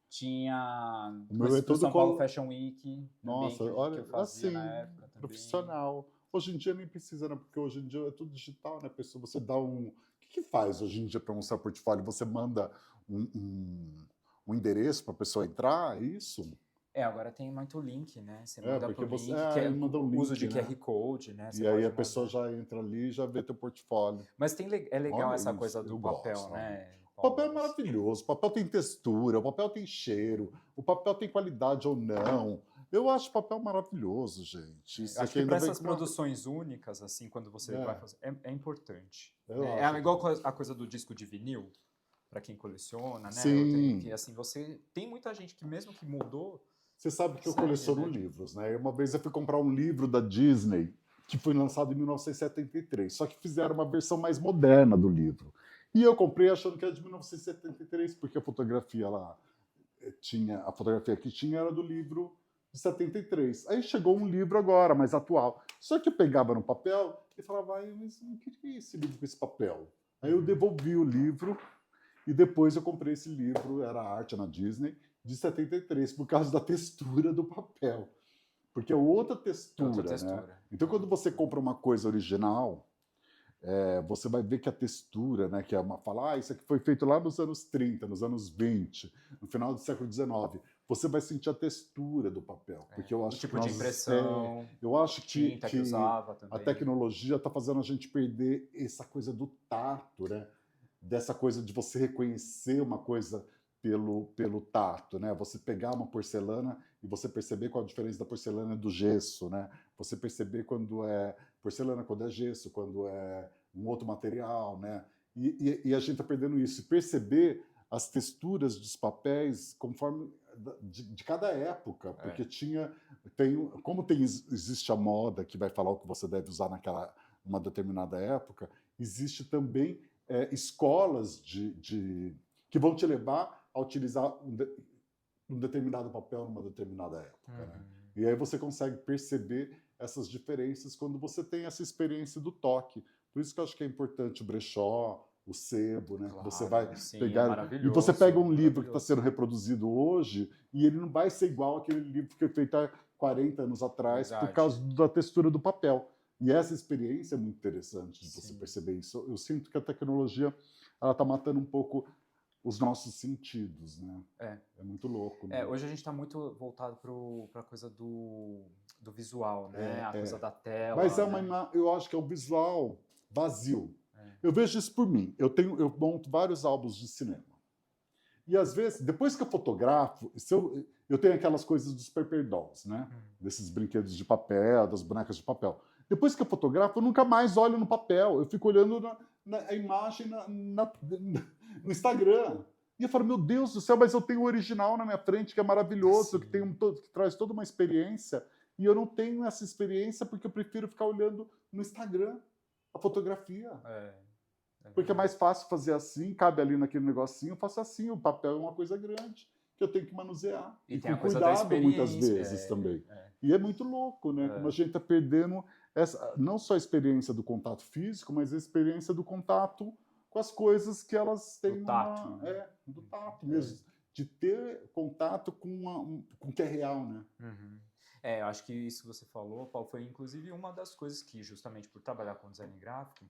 S2: Tinha
S1: o meu é todo
S2: São Paulo Fashion Week.
S1: Nossa,
S2: também,
S1: olha,
S2: que eu fazia
S1: assim,
S2: na época também.
S1: profissional. Hoje em dia nem precisa, né? Porque hoje em dia é tudo digital, né? Pessoa, você dá um... O que faz hoje em dia para mostrar portfólio? Você manda um endereço para a pessoa entrar, é isso?
S2: Agora tem muito link, né? Você manda
S1: porque
S2: por
S1: você
S2: link, que
S1: manda um link,
S2: uso de
S1: né?
S2: QR Code, né?
S1: E aí a pessoa já entra ali e já vê teu portfólio.
S2: Mas é legal
S1: Olha
S2: essa
S1: isso,
S2: coisa do
S1: eu
S2: papel,
S1: gosto,
S2: né?
S1: O papel é maravilhoso, o papel tem textura, o papel tem cheiro, o papel tem qualidade ou não. Eu acho o papel maravilhoso, gente. Isso
S2: acho que para essas produções únicas, assim, quando você vai fazer, é importante. É igual a coisa do disco de vinil, para quem coleciona, né?
S1: Sim.
S2: Assim, você tem muita gente que mesmo que mudou...
S1: Você sabe que eu coleciono livros, né? Uma vez eu fui comprar um livro da Disney, que foi lançado em 1973, só que fizeram uma versão mais moderna do livro. E eu comprei achando que era de 1973, porque a fotografia que tinha era do livro de 73. Aí chegou um livro agora, mais atual. Só que eu pegava no papel e falava, mas o que é esse livro com esse papel? Aí eu devolvi o livro e depois eu comprei esse livro, era Arte na Disney, de 73, por causa da textura do papel. Porque é outra textura, né?
S2: textura.
S1: Então, quando você compra uma coisa original, você vai ver que a textura, né, que é uma fala, isso aqui foi feito lá nos anos 30, nos anos 20, no final do século 19. Você vai sentir a textura do papel, porque eu
S2: O
S1: acho
S2: tipo
S1: que
S2: de impressão,
S1: eu acho
S2: tinta que usava
S1: a
S2: também.
S1: tecnologia está fazendo a gente perder essa coisa do tato, né? Dessa coisa de você reconhecer uma coisa pelo tato, né? Você pegar uma porcelana e você perceber qual a diferença da porcelana do gesso, né? Você perceber quando é porcelana, quando é gesso, quando é um outro material, né? E a gente está perdendo isso. E perceber as texturas dos papéis conforme de cada época, porque existe a moda que vai falar o que você deve usar naquela uma determinada época, existe também escolas que vão te levar a utilizar um determinado papel numa determinada época. Né? E aí você consegue perceber essas diferenças quando você tem essa experiência do toque. Por isso que eu acho que é importante o brechó, o sebo, né?
S2: Claro,
S1: Você vai
S2: sim,
S1: pegar e você pega um livro que está
S2: maravilhoso.
S1: sendo reproduzido hoje e ele não vai ser igual àquele livro que foi feito há 40 anos atrás por causa da textura do papel. E essa experiência é muito interessante de você perceber isso. Eu sinto que a tecnologia ela está matando um pouco os nossos sentidos, né? É muito louco. Né?
S2: Hoje a gente está muito voltado para a coisa do visual, né? A coisa da tela.
S1: Mas eu acho que é um visual vazio. Eu vejo isso por mim. Eu monto vários álbuns de cinema. E às vezes, depois que eu fotografo, eu tenho aquelas coisas dos paper dolls, né? Desses brinquedos de papel, das bonecas de papel. Depois que eu fotografo, eu nunca mais olho no papel. Eu fico olhando a imagem no Instagram. E eu falo, meu Deus do céu, mas eu tenho o original na minha frente, que é maravilhoso, que traz toda uma experiência. E eu não tenho essa experiência porque eu prefiro ficar olhando no Instagram a fotografia. Porque é mais fácil fazer assim, cabe ali naquele negocinho, eu faço assim. O papel é uma coisa grande que eu tenho que manusear.
S2: E
S1: com cuidado, muitas vezes, também. E é muito louco, né? Como a gente está perdendo não só a experiência do contato físico, mas a experiência do contato com as coisas que elas têm
S2: do tato,
S1: do tato mesmo. De ter contato com o que é real, né?
S2: Eu acho que isso que você falou, Paulo, foi inclusive uma das coisas que, justamente por trabalhar com design gráfico,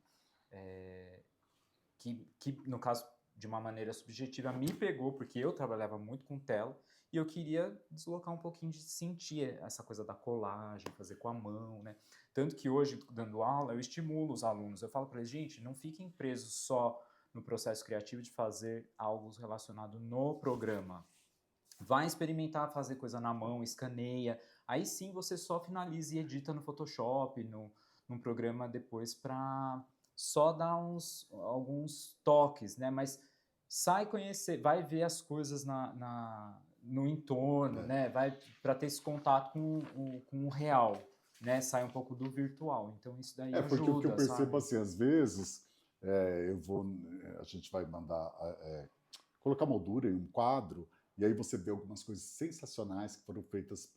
S2: que no caso, de uma maneira subjetiva, me pegou, porque eu trabalhava muito com tela, e eu queria deslocar um pouquinho de sentir essa coisa da colagem, fazer com a mão, né? Tanto que hoje, dando aula, eu estimulo os alunos, eu falo para eles, gente, não fiquem presos só no processo criativo de fazer algo relacionado no programa. Vai experimentar fazer coisa na mão, escaneia, aí sim você só finaliza e edita no Photoshop, num programa depois para só dar alguns toques, né? Mas sai conhecer, vai ver as coisas no entorno, né? Vai para ter esse contato com o real, né? Sai um pouco do virtual. Então isso daí ajuda,
S1: porque o que eu percebo
S2: sabe?
S1: assim, às vezes a gente vai mandar colocar moldura em um quadro e aí você vê algumas coisas sensacionais que foram feitas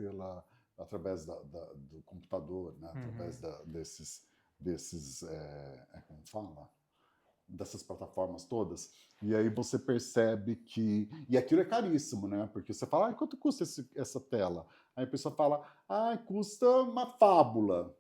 S1: através do computador, né? Através desses como fala? Dessas plataformas todas, e aí você percebe que... E aquilo é caríssimo, né? Porque você fala, quanto custa essa tela? Aí a pessoa fala, custa uma fábula.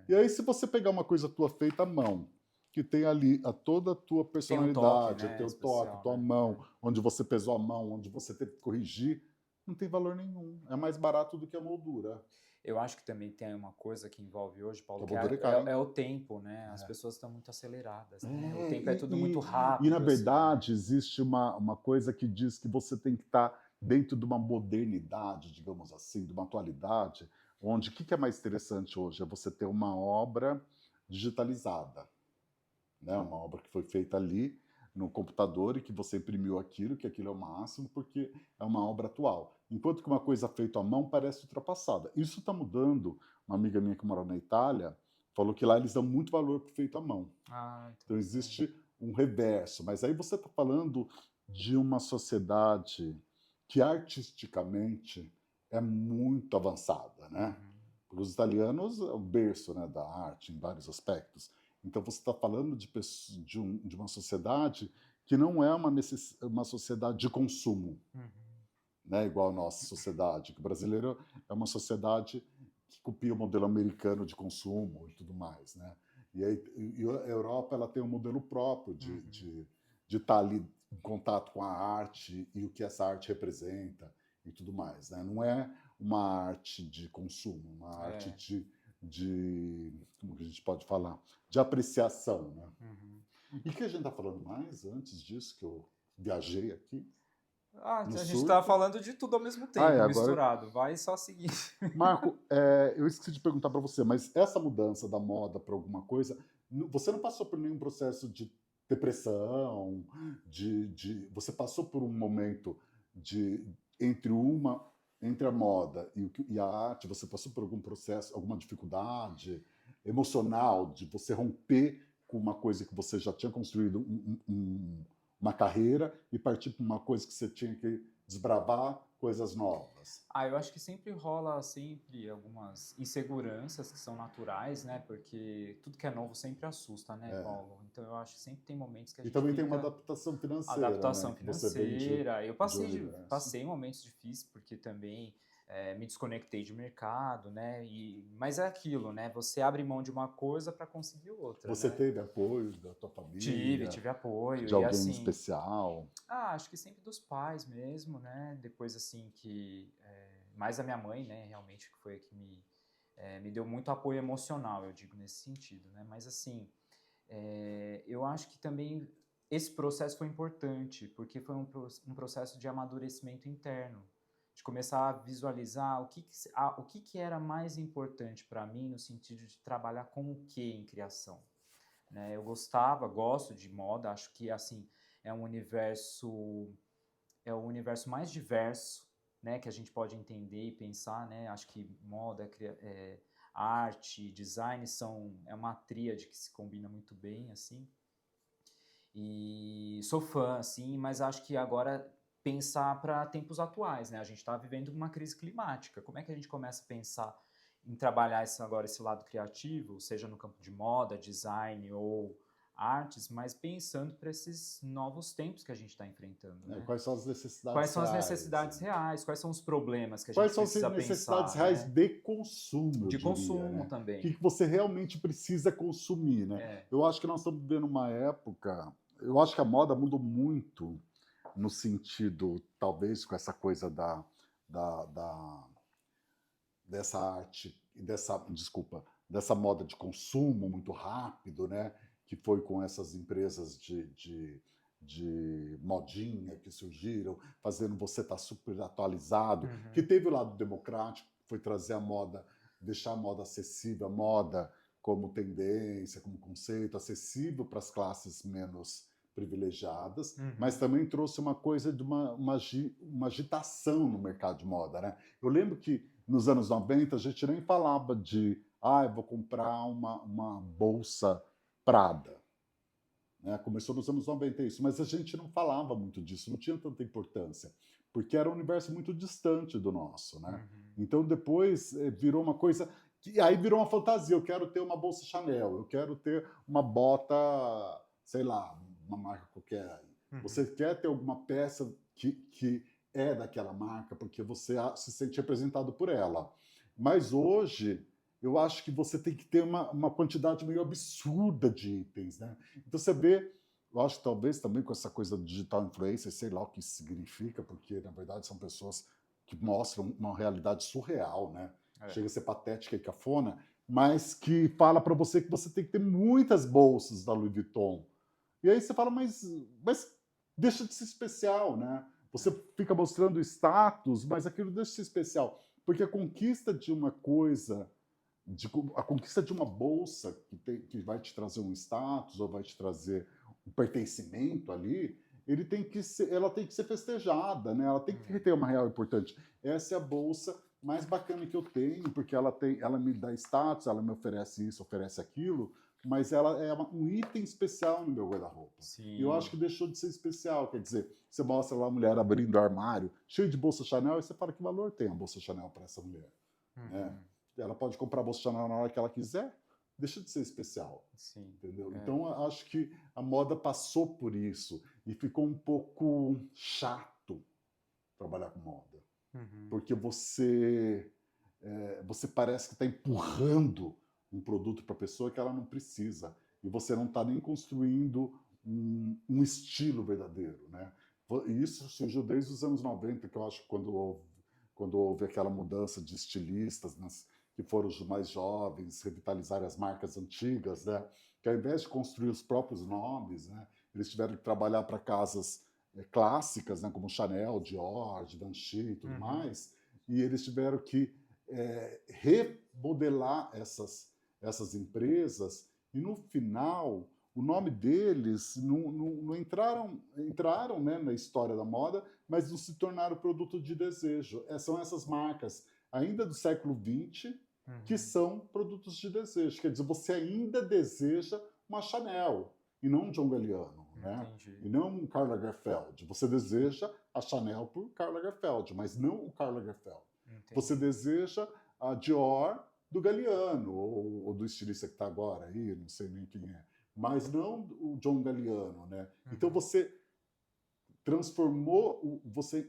S1: E aí se você pegar uma coisa tua feita à mão, que tem ali toda a tua personalidade,
S2: Tem um toque, né?
S1: teu toque, tua mão, onde você pesou a mão, onde você teve que corrigir, não tem valor nenhum. É mais barato do que a moldura.
S2: Eu acho que também tem uma coisa que envolve hoje, Paulo, que
S1: é
S2: o tempo, né? As pessoas estão muito aceleradas, né? O tempo é tudo muito rápido.
S1: E, na verdade, existe uma coisa que diz que você tem que estar dentro de uma modernidade, digamos assim, de uma atualidade, onde o que é mais interessante hoje? É você ter uma obra digitalizada, né? Uma obra que foi feita ali no computador e que você imprimiu aquilo, que aquilo é o máximo, porque é uma obra atual. Enquanto que uma coisa feita à mão parece ultrapassada. Isso está mudando. Uma amiga minha que mora na Itália falou que lá eles dão muito valor para o feito à mão. Então existe um reverso. Mas aí você está falando de uma sociedade que artisticamente é muito avançada, né? Porque os italianos é o berço, né, da arte em vários aspectos. Então você está falando de uma sociedade que não é uma sociedade de consumo, né? Igual a nossa sociedade, que o brasileiro é uma sociedade que copia o modelo americano de consumo e tudo mais, né? E a Europa ela tem um modelo próprio de estar ali em contato com a arte e o que essa arte representa e tudo mais, né? Não é uma arte de consumo, uma arte como que a gente pode falar? De apreciação, né? E que a gente está falando mais antes disso, que eu viajei aqui?
S2: Ah,
S1: No
S2: a gente
S1: surf.
S2: tá falando de tudo ao mesmo tempo,
S1: Agora,
S2: misturado. Vai só seguir.
S1: Marco, eu esqueci de perguntar para você, mas essa mudança da moda para alguma coisa, você não passou por nenhum processo de depressão, você passou por um momento de entre entre a moda e a arte, você passou por algum processo, alguma dificuldade emocional de você romper com uma coisa que você já tinha construído uma carreira e partir para uma coisa que você tinha que desbravar coisas novas?
S2: Eu acho que sempre rola sempre algumas inseguranças que são naturais, né? Porque tudo que é novo sempre assusta, né, Paulo? Então eu acho que sempre tem momentos que a
S1: E
S2: gente
S1: também tem uma
S2: fica
S1: adaptação financeira,
S2: adaptação
S1: né? Que você vem
S2: financeira. Eu
S1: de universo.
S2: passei momentos difíceis porque também me desconectei de mercado, né? Mas é aquilo, né? Você abre mão de uma coisa para conseguir outra,
S1: Você
S2: né?
S1: teve apoio da tua família,
S2: Tive apoio
S1: de
S2: e
S1: alguém
S2: assim,
S1: especial?
S2: acho que sempre dos pais mesmo, né? Depois, assim, mais a minha mãe, né? Realmente, que foi a que me deu muito apoio emocional, eu digo nesse sentido, né? Mas, assim, eu acho que também esse processo foi importante, porque foi um processo de amadurecimento interno, de começar a visualizar o que era mais importante para mim no sentido de trabalhar com o que em criação, né? Eu gosto de moda, acho que, assim, é um universo é o universo mais diverso, né, que a gente pode entender e pensar, né? Acho que moda, arte, design é uma tríade que se combina muito bem, assim. E sou fã, assim, mas acho que agora pensar para tempos atuais, né? A gente está vivendo uma crise climática. Como é que a gente começa a pensar em trabalhar agora esse lado criativo, seja no campo de moda, design ou artes, mas pensando para esses novos tempos que a gente está enfrentando, né?
S1: Quais são as necessidades
S2: Quais são as
S1: reais?
S2: necessidades reais? Quais são os problemas que a
S1: Quais
S2: gente
S1: são as
S2: precisa
S1: necessidades
S2: pensar,
S1: reais
S2: né?
S1: de consumo, eu
S2: De
S1: diria,
S2: consumo
S1: né? O
S2: também.
S1: que você realmente precisa consumir, né?
S2: É.
S1: Eu acho que nós estamos vivendo uma época... Eu acho que a moda mudou muito no sentido, talvez, com essa coisa dessa arte, dessa moda de consumo muito rápido, né? Que foi com essas empresas de modinha que surgiram, fazendo você estar super atualizado, que teve o lado democrático, que foi trazer a moda, deixar a moda acessível, a moda como tendência, como conceito, acessível para as classes menos privilegiadas, mas também trouxe uma coisa de uma agitação no mercado de moda, né? Eu lembro que nos anos 90 a gente nem falava de eu vou comprar uma bolsa Prada, né? Começou nos anos 90 isso, mas a gente não falava muito disso, não tinha tanta importância, porque era um universo muito distante do nosso, né? Então depois virou uma coisa que aí virou uma fantasia. Eu quero ter uma bolsa Chanel, eu quero ter uma bota, sei lá, uma marca qualquer. Você quer ter alguma peça que é daquela marca porque você se sente representado por ela. Mas hoje eu acho que você tem que ter uma quantidade meio absurda de itens, né? Então você vê, eu acho que talvez também com essa coisa do digital influencer, sei lá o que isso significa, porque na verdade são pessoas que mostram uma realidade surreal, né? Chega a ser patética e cafona, mas que fala para você que você tem que ter muitas bolsas da Louis Vuitton. E aí você fala, mas deixa de ser especial, né? Você fica mostrando status, mas aquilo deixa de ser especial. Porque a conquista de uma coisa, a conquista de uma bolsa que vai te trazer um status ou vai te trazer um pertencimento ali, ela tem que ser festejada, né? Ela tem que ter uma real importante. Essa é a bolsa mais bacana que eu tenho, porque ela me dá status, ela me oferece isso, oferece aquilo, mas ela é um item especial no meu guarda-roupa. E eu acho que deixou de ser especial. Quer dizer, você mostra lá a mulher abrindo o armário, cheio de bolsa Chanel, e você fala, que valor tem a bolsa Chanel para essa mulher? Né? Ela pode comprar a bolsa Chanel na hora que ela quiser, deixa de ser especial,
S2: Sim.
S1: entendeu? Então, eu acho que a moda passou por isso e ficou um pouco chato trabalhar com moda,
S2: Uhum.
S1: porque você parece que está empurrando um produto para a pessoa que ela não precisa e você não está nem construindo um estilo verdadeiro, né? E isso surgiu desde os anos 90, que eu acho que quando houve aquela mudança de estilistas, que foram os mais jovens, revitalizar as marcas antigas, né? Que ao invés de construir os próprios nomes, né, eles tiveram que trabalhar para casas clássicas, né, como Chanel, Dior, Givenchy e tudo mais, e eles tiveram que remodelar essas empresas e no final o nome deles não entraram, né, na história da moda, mas não se tornaram produto de desejo. São essas marcas ainda do século XX que são produtos de desejo. Quer dizer, você ainda deseja uma Chanel e não um John Galliano, né? E não um Karl Lagerfeld. Você deseja a Chanel por Karl Lagerfeld, mas não o Karl Lagerfeld. Você deseja a Dior do Galliano, ou do estilista que está agora aí, não sei nem quem é, mas não o John Galliano, né? Então você transformou, você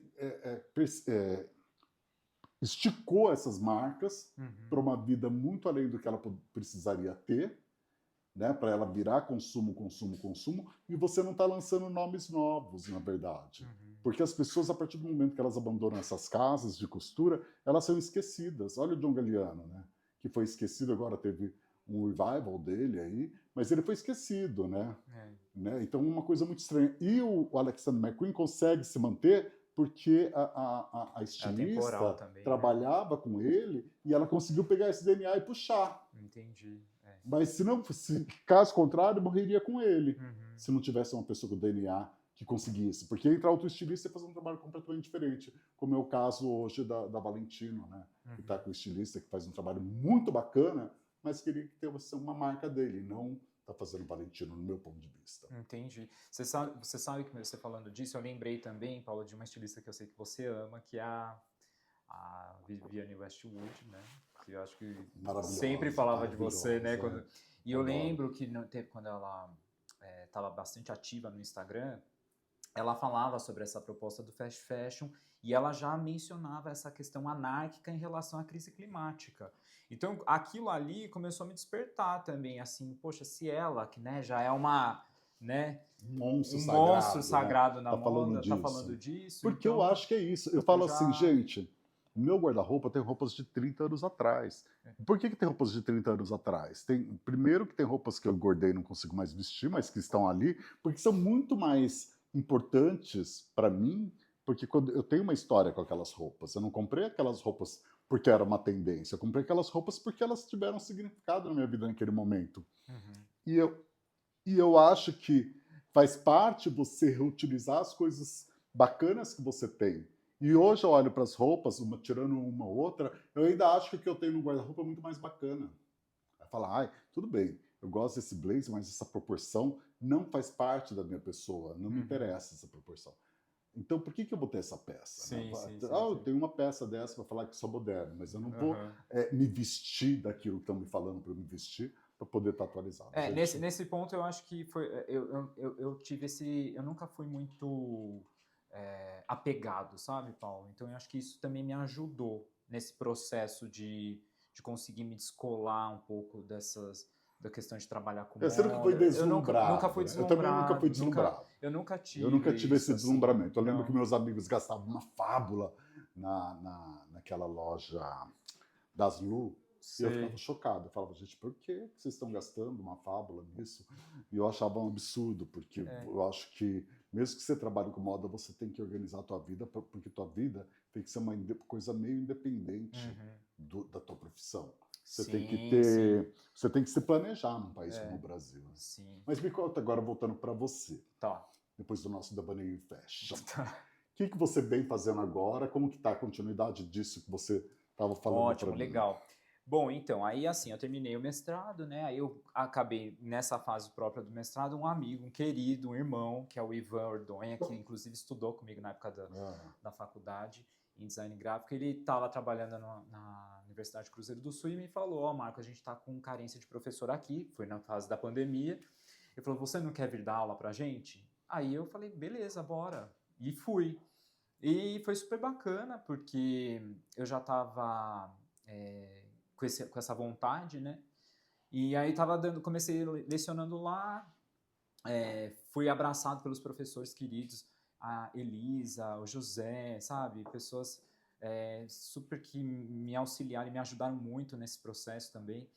S1: esticou essas marcas para uma vida muito além do que ela precisaria ter, né? Para ela virar consumo, consumo, consumo, e você não está lançando nomes novos, na verdade. Porque as pessoas, a partir do momento que elas abandonam essas casas de costura, elas são esquecidas. Olha o John Galliano, né? Que foi esquecido, agora teve um revival dele aí, mas ele foi esquecido, né? Então, uma coisa muito estranha. E o Alexander McQueen consegue se manter porque a estilista
S2: também,
S1: trabalhava com ele e ela conseguiu pegar esse DNA e puxar.
S2: Entendi.
S1: Mas se caso contrário, morreria com ele. Se não tivesse uma pessoa com DNA que conseguisse. Porque entrar outro estilista e fazer um trabalho completamente diferente. Como é o caso hoje da Valentino, né? Que está com o estilista que faz um trabalho muito bacana, mas queria ter uma marca dele, não está fazendo Valentino, no meu ponto de vista.
S2: Entendi. Você sabe que você falando disso, eu lembrei também, Paulo, de uma estilista que eu sei que você ama, que é a Vivienne Westwood, né? Que eu acho que sempre falava de você, né? E eu lembro que quando ela estava bastante ativa no Instagram, ela falava sobre essa proposta do fast fashion e ela já mencionava essa questão anárquica em relação à crise climática. Então, aquilo ali começou a me despertar também, assim, poxa, se ela, que né, já é uma, né,
S1: um monstro
S2: sagrado
S1: né?
S2: na moda, tá falando disso.
S1: Porque
S2: então,
S1: eu acho que é isso. Eu falo assim, gente, o meu guarda-roupa tem roupas de 30 anos atrás. Por que tem roupas de 30 anos atrás? Primeiro que tem roupas que eu engordei e não consigo mais vestir, mas que estão ali, porque são muito mais importantes para mim, porque quando eu tenho uma história com aquelas roupas. Eu não comprei aquelas roupas porque era uma tendência, eu comprei aquelas roupas porque elas tiveram significado na minha vida naquele momento. E eu acho que faz parte você reutilizar as coisas bacanas que você tem. E hoje eu olho para as roupas, tirando uma ou outra, eu ainda acho que o que eu tenho no guarda-roupa é muito mais bacana. Vai falar, tudo bem, eu gosto desse blazer, mas essa proporção não faz parte da minha pessoa, não me interessa essa proporção. Então, por que eu botei essa peça? Eu tenho uma peça dessa para falar que sou moderno, mas eu não vou me vestir daquilo que estão me falando para eu me vestir, para poder estar atualizado.
S2: Nesse ponto eu acho que foi eu tive eu nunca fui muito apegado, sabe, Paulo? Então eu acho que isso também me ajudou nesse processo de conseguir me descolar um pouco da questão de trabalhar com moda.
S1: Você nunca foi deslumbrado.
S2: Eu nunca fui deslumbrado.
S1: Eu também nunca fui deslumbrado.
S2: Eu nunca tive.
S1: Eu nunca tive esse
S2: assim,
S1: deslumbramento. Eu lembro que meus amigos gastavam uma fábula naquela loja das Lu. E eu ficava chocado. Eu falava, gente, por que vocês estão gastando uma fábula nisso? E eu achava um absurdo, porque eu acho que, mesmo que você trabalhe com moda, você tem que organizar a tua vida, porque tua vida tem que ser uma coisa meio independente da tua profissão. Você tem que se planejar num país como o Brasil.
S2: Sim.
S1: Mas me conta agora, voltando para você.
S2: Tá.
S1: Depois do nosso Dabaneio Fashion. O que você vem fazendo agora? Como que tá a continuidade disso que você estava falando?
S2: Ótimo, legal. Bom, então, aí assim, eu terminei o mestrado, né? Aí eu acabei, nessa fase própria do mestrado, um amigo, um querido, um irmão, que é o Ivan Ordonha, que inclusive estudou comigo na época da faculdade em design gráfico. Ele estava trabalhando na Universidade de Cruzeiro do Sul e me falou, ó, Marco, a gente está com carência de professor aqui, foi na fase da pandemia. Ele falou, você não quer vir dar aula pra gente? Aí eu falei, beleza, bora. E fui. E foi super bacana, porque eu já estava com essa vontade, né? E aí comecei lecionando lá, fui abraçado pelos professores queridos, a Elisa, o José, sabe? Pessoas super que me auxiliaram e me ajudaram muito nesse processo também.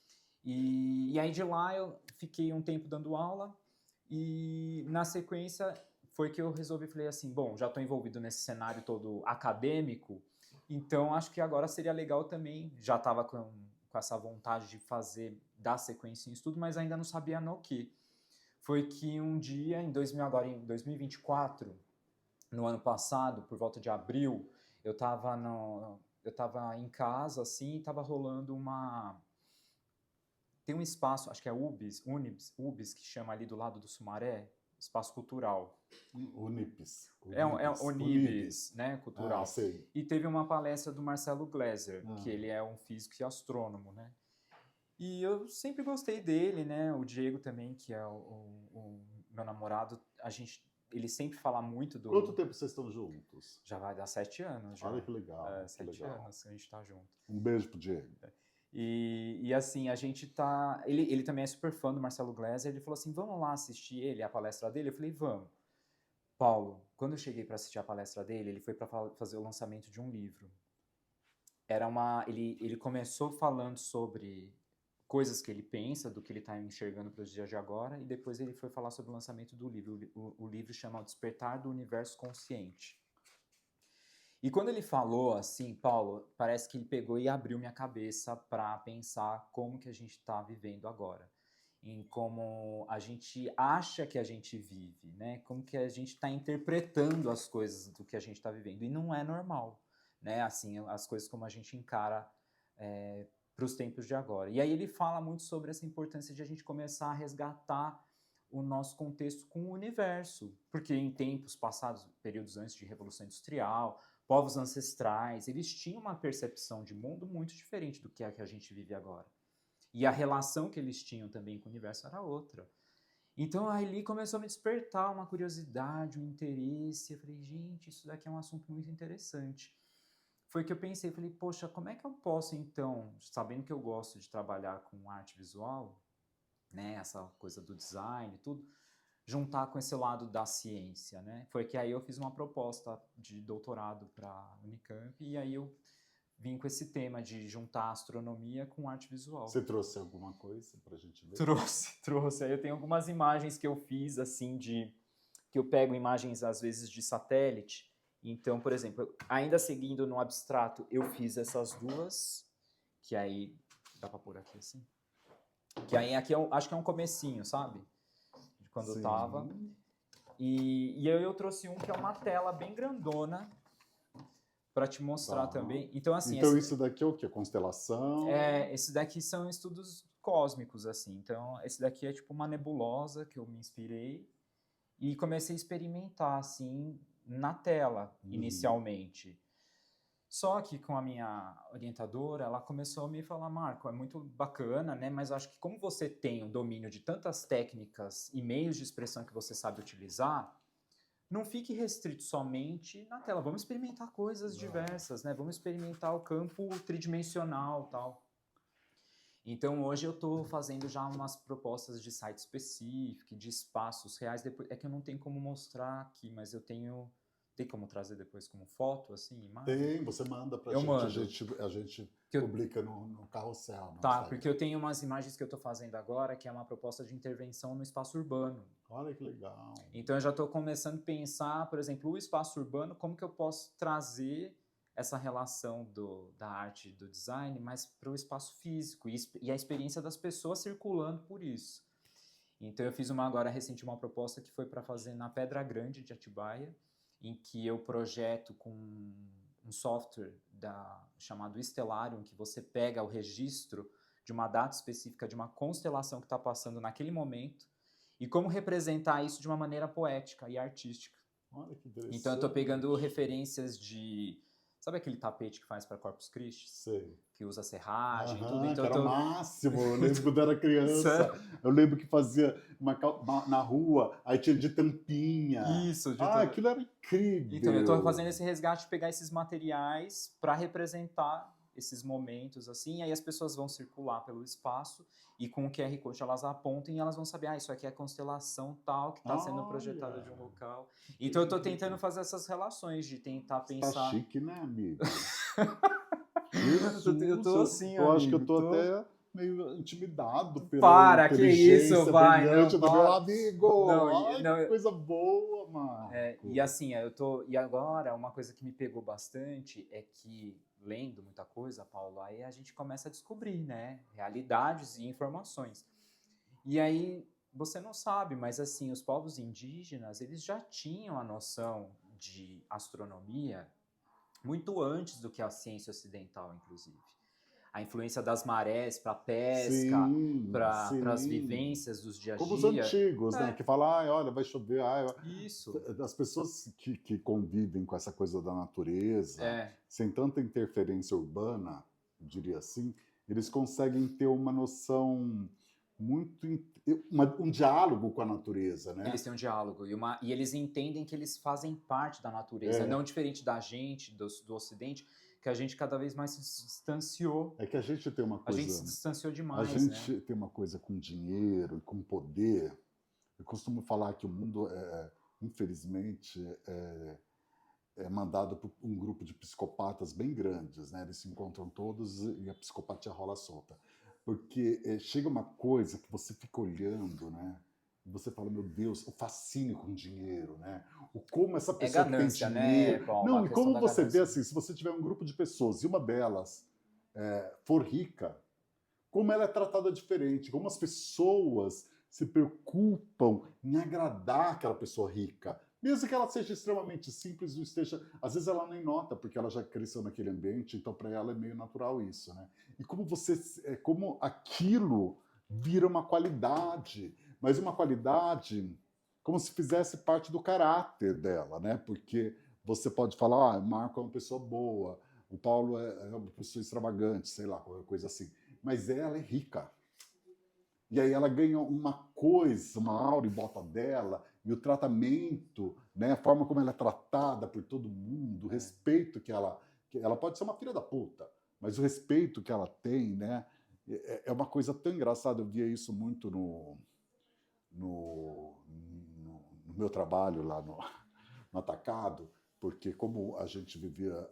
S2: E aí de lá eu fiquei um tempo dando aula e na sequência foi que eu resolvi, falei assim, bom, já estou envolvido nesse cenário todo acadêmico, então acho que agora seria legal também, já estava com essa vontade de dar sequência em estudo, mas ainda não sabia no que. Foi que um dia, agora em 2024, no ano passado, por volta de abril, eu estava em casa, assim, e estava rolando tem um espaço, acho que é UBS, que chama ali do lado do Sumaré, espaço cultural.
S1: Unipes.
S2: É Unibis, né, cultural.
S1: Ah, sei.
S2: E teve uma palestra do Marcelo Gleiser, que ele é um físico e astrônomo, né? E eu sempre gostei dele, né? O Diego também, que é o meu namorado, ele sempre fala muito do...
S1: Quanto tempo vocês estão juntos?
S2: Já vai dar 7 anos. Já.
S1: Olha que legal.
S2: 7 anos que a gente tá junto.
S1: Um beijo pro Diego.
S2: E assim, a gente tá... Ele também é super fã do Marcelo Gleiser, ele falou assim, vamos lá assistir a palestra dele? Eu falei, vamos. Paulo, quando eu cheguei para assistir a palestra dele, ele foi para fazer o lançamento de um livro. Ele começou falando sobre coisas que ele pensa, do que ele está enxergando para os dias de agora, e depois ele foi falar sobre o lançamento do livro. O livro chama O Despertar do Universo Consciente. E quando ele falou assim, Paulo, parece que ele pegou e abriu minha cabeça para pensar como que a gente está vivendo agora. Em como a gente acha que a gente vive, né? Como que a gente está interpretando as coisas do que a gente está vivendo. E não é normal, né? Assim, as coisas como a gente encara para os tempos de agora. E aí ele fala muito sobre essa importância de a gente começar a resgatar o nosso contexto com o universo. Porque em tempos passados, períodos antes de Revolução Industrial, povos ancestrais, eles tinham uma percepção de mundo muito diferente do que a gente vive agora. E a relação que eles tinham também com o universo era outra. Então, ali começou a me despertar uma curiosidade, um interesse. Eu falei, gente, isso daqui é um assunto muito interessante. Foi que eu pensei, falei, poxa, como é que eu posso, então, sabendo que eu gosto de trabalhar com arte visual, né, essa coisa do design e tudo, juntar com esse lado da ciência, né? Foi que aí eu fiz uma proposta de doutorado para a Unicamp e aí eu vim com esse tema de juntar astronomia com arte visual.
S1: Você trouxe alguma coisa pra gente ver?
S2: Trouxe. Aí eu tenho algumas imagens que eu fiz, assim, que eu pego imagens, às vezes, de satélite. Então, por exemplo, ainda seguindo no abstrato, eu fiz essas duas, que aí, dá pra pôr aqui assim? Que aí aqui acho que é um comecinho, sabe? De quando eu tava. E eu trouxe um que é uma tela bem grandona, para te mostrar também. Então, assim...
S1: Então, isso daqui é o quê? Constelação?
S2: Esse daqui são estudos cósmicos, assim. Então, esse daqui é tipo uma nebulosa que eu me inspirei e comecei a experimentar, assim, na tela, inicialmente. Só que com a minha orientadora, ela começou a me falar, Marco, é muito bacana, né? Mas acho que como você tem o domínio de tantas técnicas e meios de expressão que você sabe utilizar, não fique restrito somente na tela. Vamos experimentar coisas diversas, né? Vamos experimentar o campo tridimensional, tal. Então, hoje eu estou fazendo já umas propostas de site específico, de espaços reais. Depois, é que eu não tenho como mostrar aqui, mas eu tenho... Tem como trazer depois como foto, assim, imagem?
S1: Tem, você manda pra gente.
S2: Mando.
S1: A gente publica no carrossel. No
S2: tá,
S1: Instagram.
S2: Porque eu tenho umas imagens que eu estou fazendo agora, que é uma proposta de intervenção no espaço urbano.
S1: Olha que legal.
S2: Então, eu já estou começando a pensar, por exemplo, o espaço urbano, como que eu posso trazer essa relação da arte e do design, mas para o espaço físico e a experiência das pessoas circulando por isso. Então, eu fiz agora recente uma proposta que foi para fazer na Pedra Grande de Atibaia, em que eu projeto com um software chamado Stellarium, que você pega o registro de uma data específica de uma constelação que está passando naquele momento e como representar isso de uma maneira poética e artística.
S1: Olha que interessante.
S2: Então, eu estou pegando referências de Sabe aquele tapete que faz para Corpus Christi?
S1: Sei.
S2: Que usa serragem e tudo.
S1: Aham,
S2: Então
S1: que era o máximo. Eu lembro quando era criança. Eu lembro que fazia na rua, aí tinha de tampinha.
S2: Isso,
S1: Ah, aquilo era incrível.
S2: Então, eu estou fazendo esse resgate de pegar esses materiais para representar esses momentos, assim, e aí as pessoas vão circular pelo espaço e com o QR Code elas apontam e elas vão saber, isso aqui é a constelação tal que está sendo projetada de um local. Então, eu estou tentando fazer essas relações de tentar pensar...
S1: Tá chique, né, amigo?
S2: Eu tô assim,
S1: eu acho que eu
S2: amigo,
S1: tô até meio intimidado pela
S2: Para, que
S1: inteligência
S2: isso, vai,
S1: brilhante
S2: não,
S1: do meu
S2: para.
S1: amigo.
S2: Não,
S1: Ai,
S2: não,
S1: que coisa boa, mano.
S2: e assim, e agora, uma coisa que me pegou bastante é que, lendo muita coisa, Paulo, aí a gente começa a descobrir, né, realidades e informações. E aí, você não sabe, mas assim, os povos indígenas, eles já tinham a noção de astronomia muito antes do que a ciência ocidental, inclusive. A influência das marés para a pesca, para as vivências dos dia a dia.
S1: Como os antigos, né? Que falam, olha, vai chover.
S2: Isso.
S1: As pessoas que convivem com essa coisa da natureza, sem tanta interferência urbana, eu diria assim, eles conseguem ter uma noção muito... um diálogo com a natureza, né?
S2: Eles têm um diálogo e eles entendem que eles fazem parte da natureza, não diferente da gente, do Ocidente, que a gente cada vez mais se distanciou.
S1: É que a gente tem uma coisa...
S2: A gente se distanciou demais,
S1: A gente tem uma coisa com dinheiro e com poder. Eu costumo falar que o mundo, infelizmente, é mandado por um grupo de psicopatas bem grandes, né? Eles se encontram todos e a psicopatia rola solta. Porque chega uma coisa que você fica olhando, né? E você fala, meu Deus, o fascínio com dinheiro, né? O como essa pessoa
S2: ganância,
S1: que tem dinheiro...
S2: né, Paulo?
S1: Não, e como você vê assim, se você tiver um grupo de pessoas e uma delas for rica, como ela é tratada diferente, como as pessoas se preocupam em agradar aquela pessoa rica. Mesmo que ela seja extremamente simples, não esteja... Às vezes ela nem nota, porque ela já cresceu naquele ambiente, então para ela é meio natural isso, né? E como aquilo vira uma qualidade, mas uma qualidade como se fizesse parte do caráter dela, né? Porque você pode falar, o Marco é uma pessoa boa, o Paulo é uma pessoa extravagante, sei lá, qualquer coisa assim. Mas ela é rica. E aí ela ganha uma coisa, uma aura em volta dela, e o tratamento, né, a forma como ela é tratada por todo mundo, o respeito que ela pode ser uma filha da puta, mas o respeito que ela tem, né, é uma coisa tão engraçada. Eu via isso muito no meu trabalho lá no atacado, porque como a gente vivia,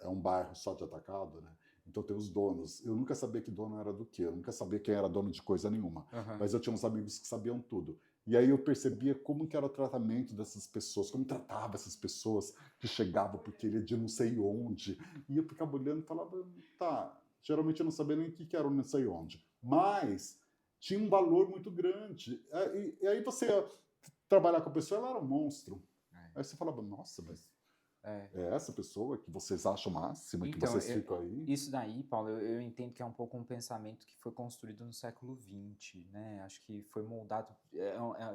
S1: é um bairro só de atacado, né? Então tem os donos. Eu nunca sabia que dono era do quê, eu nunca sabia quem era dono de coisa nenhuma, mas eu tinha uns amigos que sabiam tudo. E aí eu percebia como que era o tratamento dessas pessoas, como tratava essas pessoas que chegavam porque ele é de não sei onde. E eu ficava olhando e falava, tá, geralmente eu não sabia nem o que era o não sei onde, mas tinha um valor muito grande. E aí você ia trabalhar com a pessoa, ela era um monstro. Aí você falava, nossa, mas é essa pessoa que vocês acham máxima, então, que vocês ficam aí?
S2: Isso daí, Paulo, eu entendo que é um pouco um pensamento que foi construído no século XX, né? Acho que foi moldado,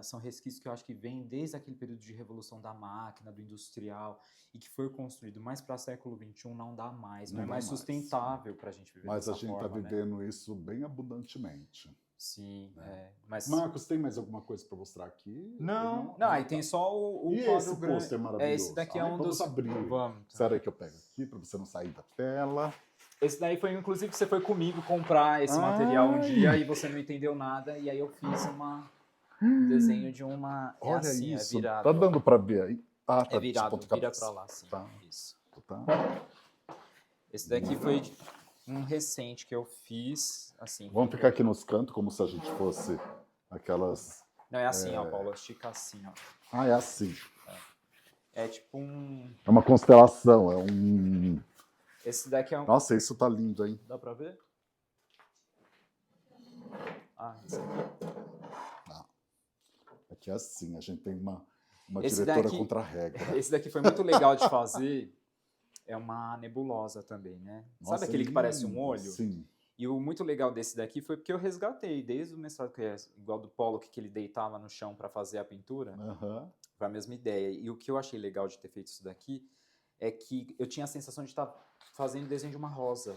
S2: são resquícios que eu acho que vêm desde aquele período de revolução da máquina, do industrial, e que foi construído mais para o século XXI, não dá mais, não é mais sustentável para a gente viver dessa forma.
S1: Mas a gente está vivendo isso bem abundantemente.
S2: Sim,
S1: né?
S2: Mas...
S1: Marcos, tem mais alguma coisa para mostrar aqui?
S2: Não, aí tem só o
S1: e
S2: quadro
S1: esse pôster maravilhoso?
S2: Esse daqui é um
S1: vamos abrir.
S2: Vamos.
S1: Espera aí que eu pego aqui para você não sair da tela.
S2: Esse daí foi, inclusive, você foi comigo comprar esse material um dia e você não entendeu nada, e aí eu fiz um desenho de uma...
S1: Olha
S2: assim,
S1: isso,
S2: virado.
S1: tá dando para ver aí? Tá,
S2: é virado, vira para lá, sim.
S1: Tá.
S2: Isso.
S1: Tá.
S2: Esse daqui foi um recente que eu fiz, assim.
S1: Vamos ficar aqui nos cantos, como se a gente fosse aquelas...
S2: Não, é assim, ó, Paulo, estica assim, ó.
S1: Ah, é assim.
S2: É tipo um...
S1: É uma constelação, é um...
S2: Esse daqui é um...
S1: Nossa, isso tá lindo, hein?
S2: Dá pra ver? Esse aqui.
S1: Aqui é assim, a gente tem uma diretora contra a regra.
S2: Esse daqui foi muito legal de fazer. É uma nebulosa também, né?
S1: Nossa,
S2: sabe aquele que parece um olho?
S1: Sim.
S2: E o muito legal desse daqui foi porque eu resgatei, desde o mestrado, que é igual do Pollock, que ele deitava no chão para fazer a pintura, foi a mesma ideia. E o que eu achei legal de ter feito isso daqui é que eu tinha a sensação de estar fazendo desenho de uma rosa.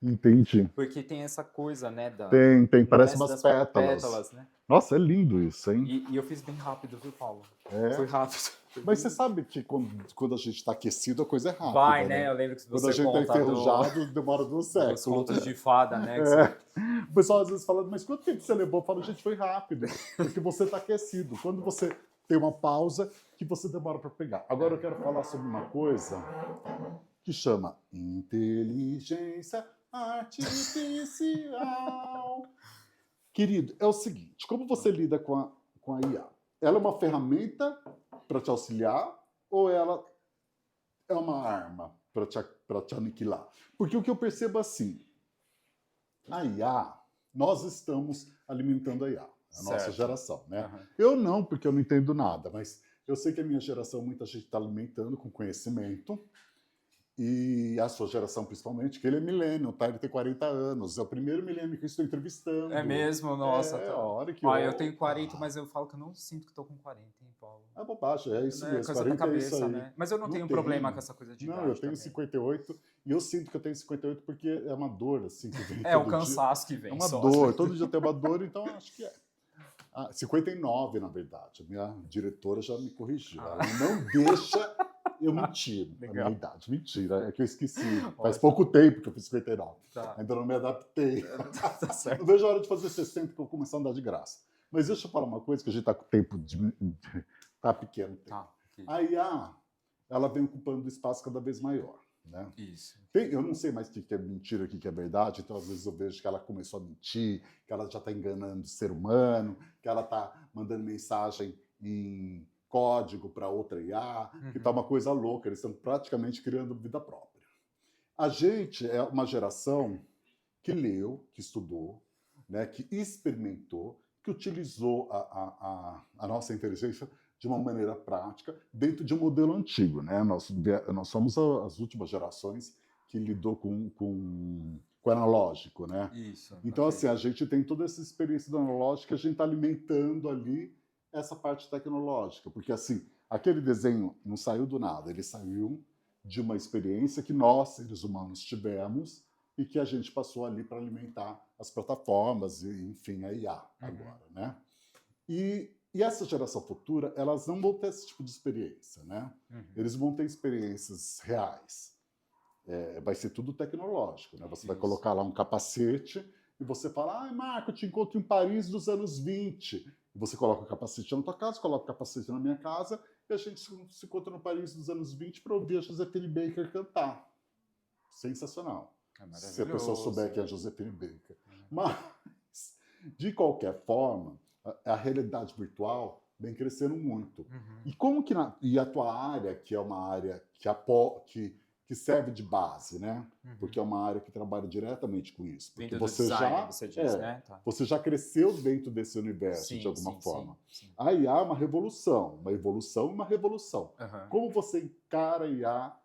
S1: Entendi.
S2: Porque tem essa coisa, né,
S1: Tem,
S2: não
S1: parece
S2: parece
S1: umas
S2: das
S1: pétalas.
S2: pétalas, né?
S1: Nossa, é lindo isso, hein?
S2: E eu fiz bem rápido, viu, Paulo?
S1: É.
S2: Foi rápido. Foi
S1: Mas
S2: bem-
S1: você sabe que quando a gente está aquecido, a coisa é rápida,
S2: Vai,
S1: né?
S2: né? Eu lembro que
S1: Quando a
S2: você
S1: gente está
S2: conta
S1: enferrujado, demora 2
S2: dos
S1: séculos.
S2: contos de fada, né? que
S1: É. O pessoal às vezes fala, mas quanto tempo você levou? Eu falo, gente, foi rápido, porque você está aquecido. Quando você tem uma pausa, que você demora para pegar. Agora eu quero falar sobre uma coisa que chama inteligência artificial. Querido, é o seguinte, como você lida com a IA? Ela é uma ferramenta para te auxiliar ou ela é uma arma para te aniquilar? Porque o que eu percebo assim, a IA, nós estamos alimentando a IA, a nossa
S2: Certo.
S1: geração, né?
S2: Aham.
S1: Eu não, porque eu não entendo nada, mas eu sei que a minha geração, muita gente está alimentando com conhecimento, e a sua geração principalmente, que ele é milênio, tá? Ele tem 40 anos, é o primeiro milênio que eu estou entrevistando.
S2: É mesmo? Nossa,
S1: É,
S2: tá.
S1: olha que
S2: Eu tenho 40, mas eu falo que eu não sinto que tô com 40, hein, Paulo?
S1: É bobagem, é isso
S2: Né?
S1: mesmo,
S2: Coisa da
S1: 40 é isso
S2: cabeça,
S1: aí.
S2: né? Mas eu não tenho
S1: tem.
S2: problema com essa coisa de
S1: Não,
S2: idade
S1: eu tenho
S2: também.
S1: 58 e eu sinto que eu tenho 58 porque é uma dor assim que vem
S2: É o
S1: todo dia.
S2: cansaço que
S1: É
S2: vem
S1: uma
S2: só.
S1: dor, todo dia tem uma dor, então acho que é. 59, na verdade. A minha diretora já me corrigiu.
S2: Ah.
S1: Ela não deixa eu mentir a
S2: Legal.
S1: minha idade. Mentira, é que eu esqueci. Faz
S2: Ótimo.
S1: pouco tempo que eu fiz 59.
S2: Tá.
S1: Ainda não me adaptei.
S2: Tá certo.
S1: Eu vejo a hora de fazer 60 que eu vou começar a andar de graça. Mas deixa eu falar uma coisa, que a gente está com o tempo tá pequeno.
S2: Tá. Ok.
S1: A IA, ela vem ocupando espaço cada vez maior, né?
S2: Isso.
S1: Eu não sei mais o que é mentira, o que é verdade, então às vezes eu vejo que ela começou a mentir, que ela já está enganando o ser humano, que ela está mandando mensagem em código para outra IA, que está uma coisa louca, eles estão praticamente criando vida própria. A gente é uma geração que leu, que estudou, né, que experimentou, que utilizou a nossa inteligência de uma maneira prática dentro de um modelo antigo, né? Nós somos as últimas gerações que lidou com analógico, né?
S2: Isso.
S1: Então,
S2: ok.
S1: assim, a gente tem toda essa experiência do analógico que a gente está alimentando ali essa parte tecnológica, porque, assim, aquele desenho não saiu do nada, ele saiu de uma experiência que nós, seres humanos, tivemos e que a gente passou ali para alimentar as plataformas e, enfim, a IA agora, né? E essa geração futura, elas não vão ter esse tipo de experiência, né? Eles vão ter experiências reais. Vai ser tudo tecnológico, né? Você vai colocar lá um capacete e você fala, Marco, eu te encontro em Paris dos anos 20. E você coloca o capacete na tua casa, coloca o capacete na minha casa e a gente se encontra no Paris dos anos 20 para ouvir a Josephine Baker cantar. Sensacional. Se a pessoa souber que é a Josephine Baker. Mas, de qualquer forma, a realidade virtual vem crescendo muito. E como que e a tua área, que é uma área que serve de base, né? Porque é uma área que trabalha diretamente com isso. Porque
S2: Vindo do design, você diz, né? Tá.
S1: Você já cresceu dentro desse universo
S2: Sim,
S1: de alguma forma.
S2: sim.
S1: A IA é uma revolução, uma evolução e uma revolução. Como você encara a IA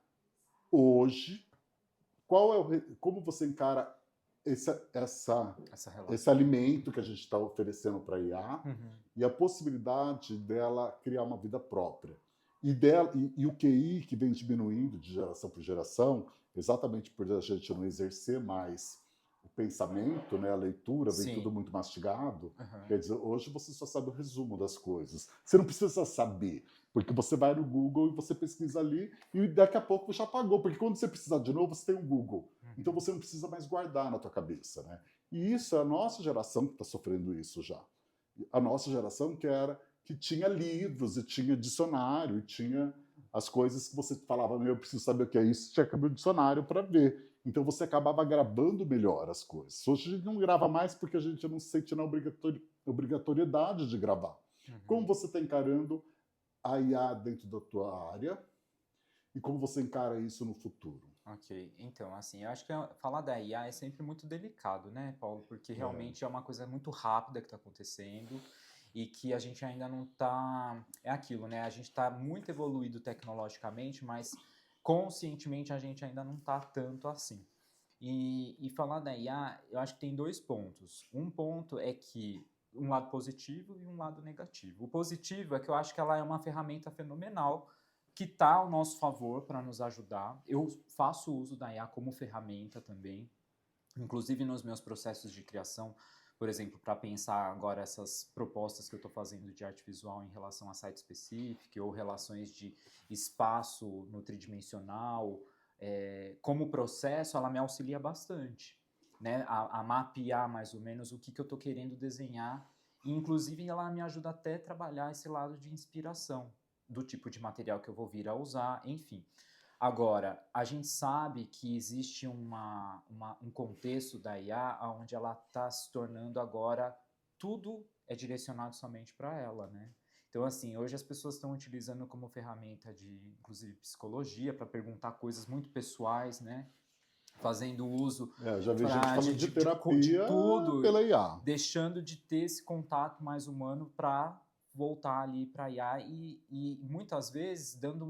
S1: hoje? Como você encara esse alimento que a gente está oferecendo para a IA e a possibilidade dela criar uma vida própria? E o QI que vem diminuindo de geração por geração, exatamente por a gente não exercer mais o pensamento, né, a leitura, vem tudo muito mastigado. Quer dizer, hoje você só sabe o resumo das coisas. Você não precisa saber, porque você vai no Google e você pesquisa ali e daqui a pouco já apagou, porque quando você precisar de novo, você tem o Google. Então você não precisa mais guardar na tua cabeça, né? E isso é a nossa geração que está sofrendo isso já. A nossa geração que tinha livros e tinha dicionário e tinha as coisas que você falava, eu preciso saber o que é isso, tinha que abrir o dicionário para ver. Então você acabava gravando melhor as coisas. Hoje a gente não grava mais porque a gente não se sente na obrigatoriedade de gravar. Como você está encarando a IA dentro da tua área e como você encara isso no futuro?
S2: Ok, então, assim, eu acho que falar da IA é sempre muito delicado, né, Paulo? Porque realmente é uma coisa muito rápida que está acontecendo e que a gente ainda não está... É aquilo, né? A gente está muito evoluído tecnologicamente, mas conscientemente a gente ainda não está tanto assim. E falar da IA, eu acho que tem 2 pontos. Um ponto é que um lado positivo e um lado negativo. O positivo é que eu acho que ela é uma ferramenta fenomenal que está ao nosso favor para nos ajudar. Eu faço uso da IA como ferramenta também, inclusive nos meus processos de criação, por exemplo, para pensar agora essas propostas que eu estou fazendo de arte visual em relação a site específico ou relações de espaço no tridimensional, como processo, ela me auxilia bastante, né, a mapear mais ou menos o que eu estou querendo desenhar, e inclusive ela me ajuda até a trabalhar esse lado de inspiração, do tipo de material que eu vou vir a usar, enfim. Agora, a gente sabe que existe um contexto da IA onde ela está se tornando agora, tudo é direcionado somente para ela, né? Então, assim, hoje as pessoas estão utilizando como ferramenta de, inclusive, psicologia, para perguntar coisas muito pessoais, né? Fazendo uso
S1: Já vi gente falando de
S2: de
S1: terapia
S2: tudo,
S1: pela IA.
S2: deixando de ter esse contato mais humano para voltar ali para a IA e muitas vezes dando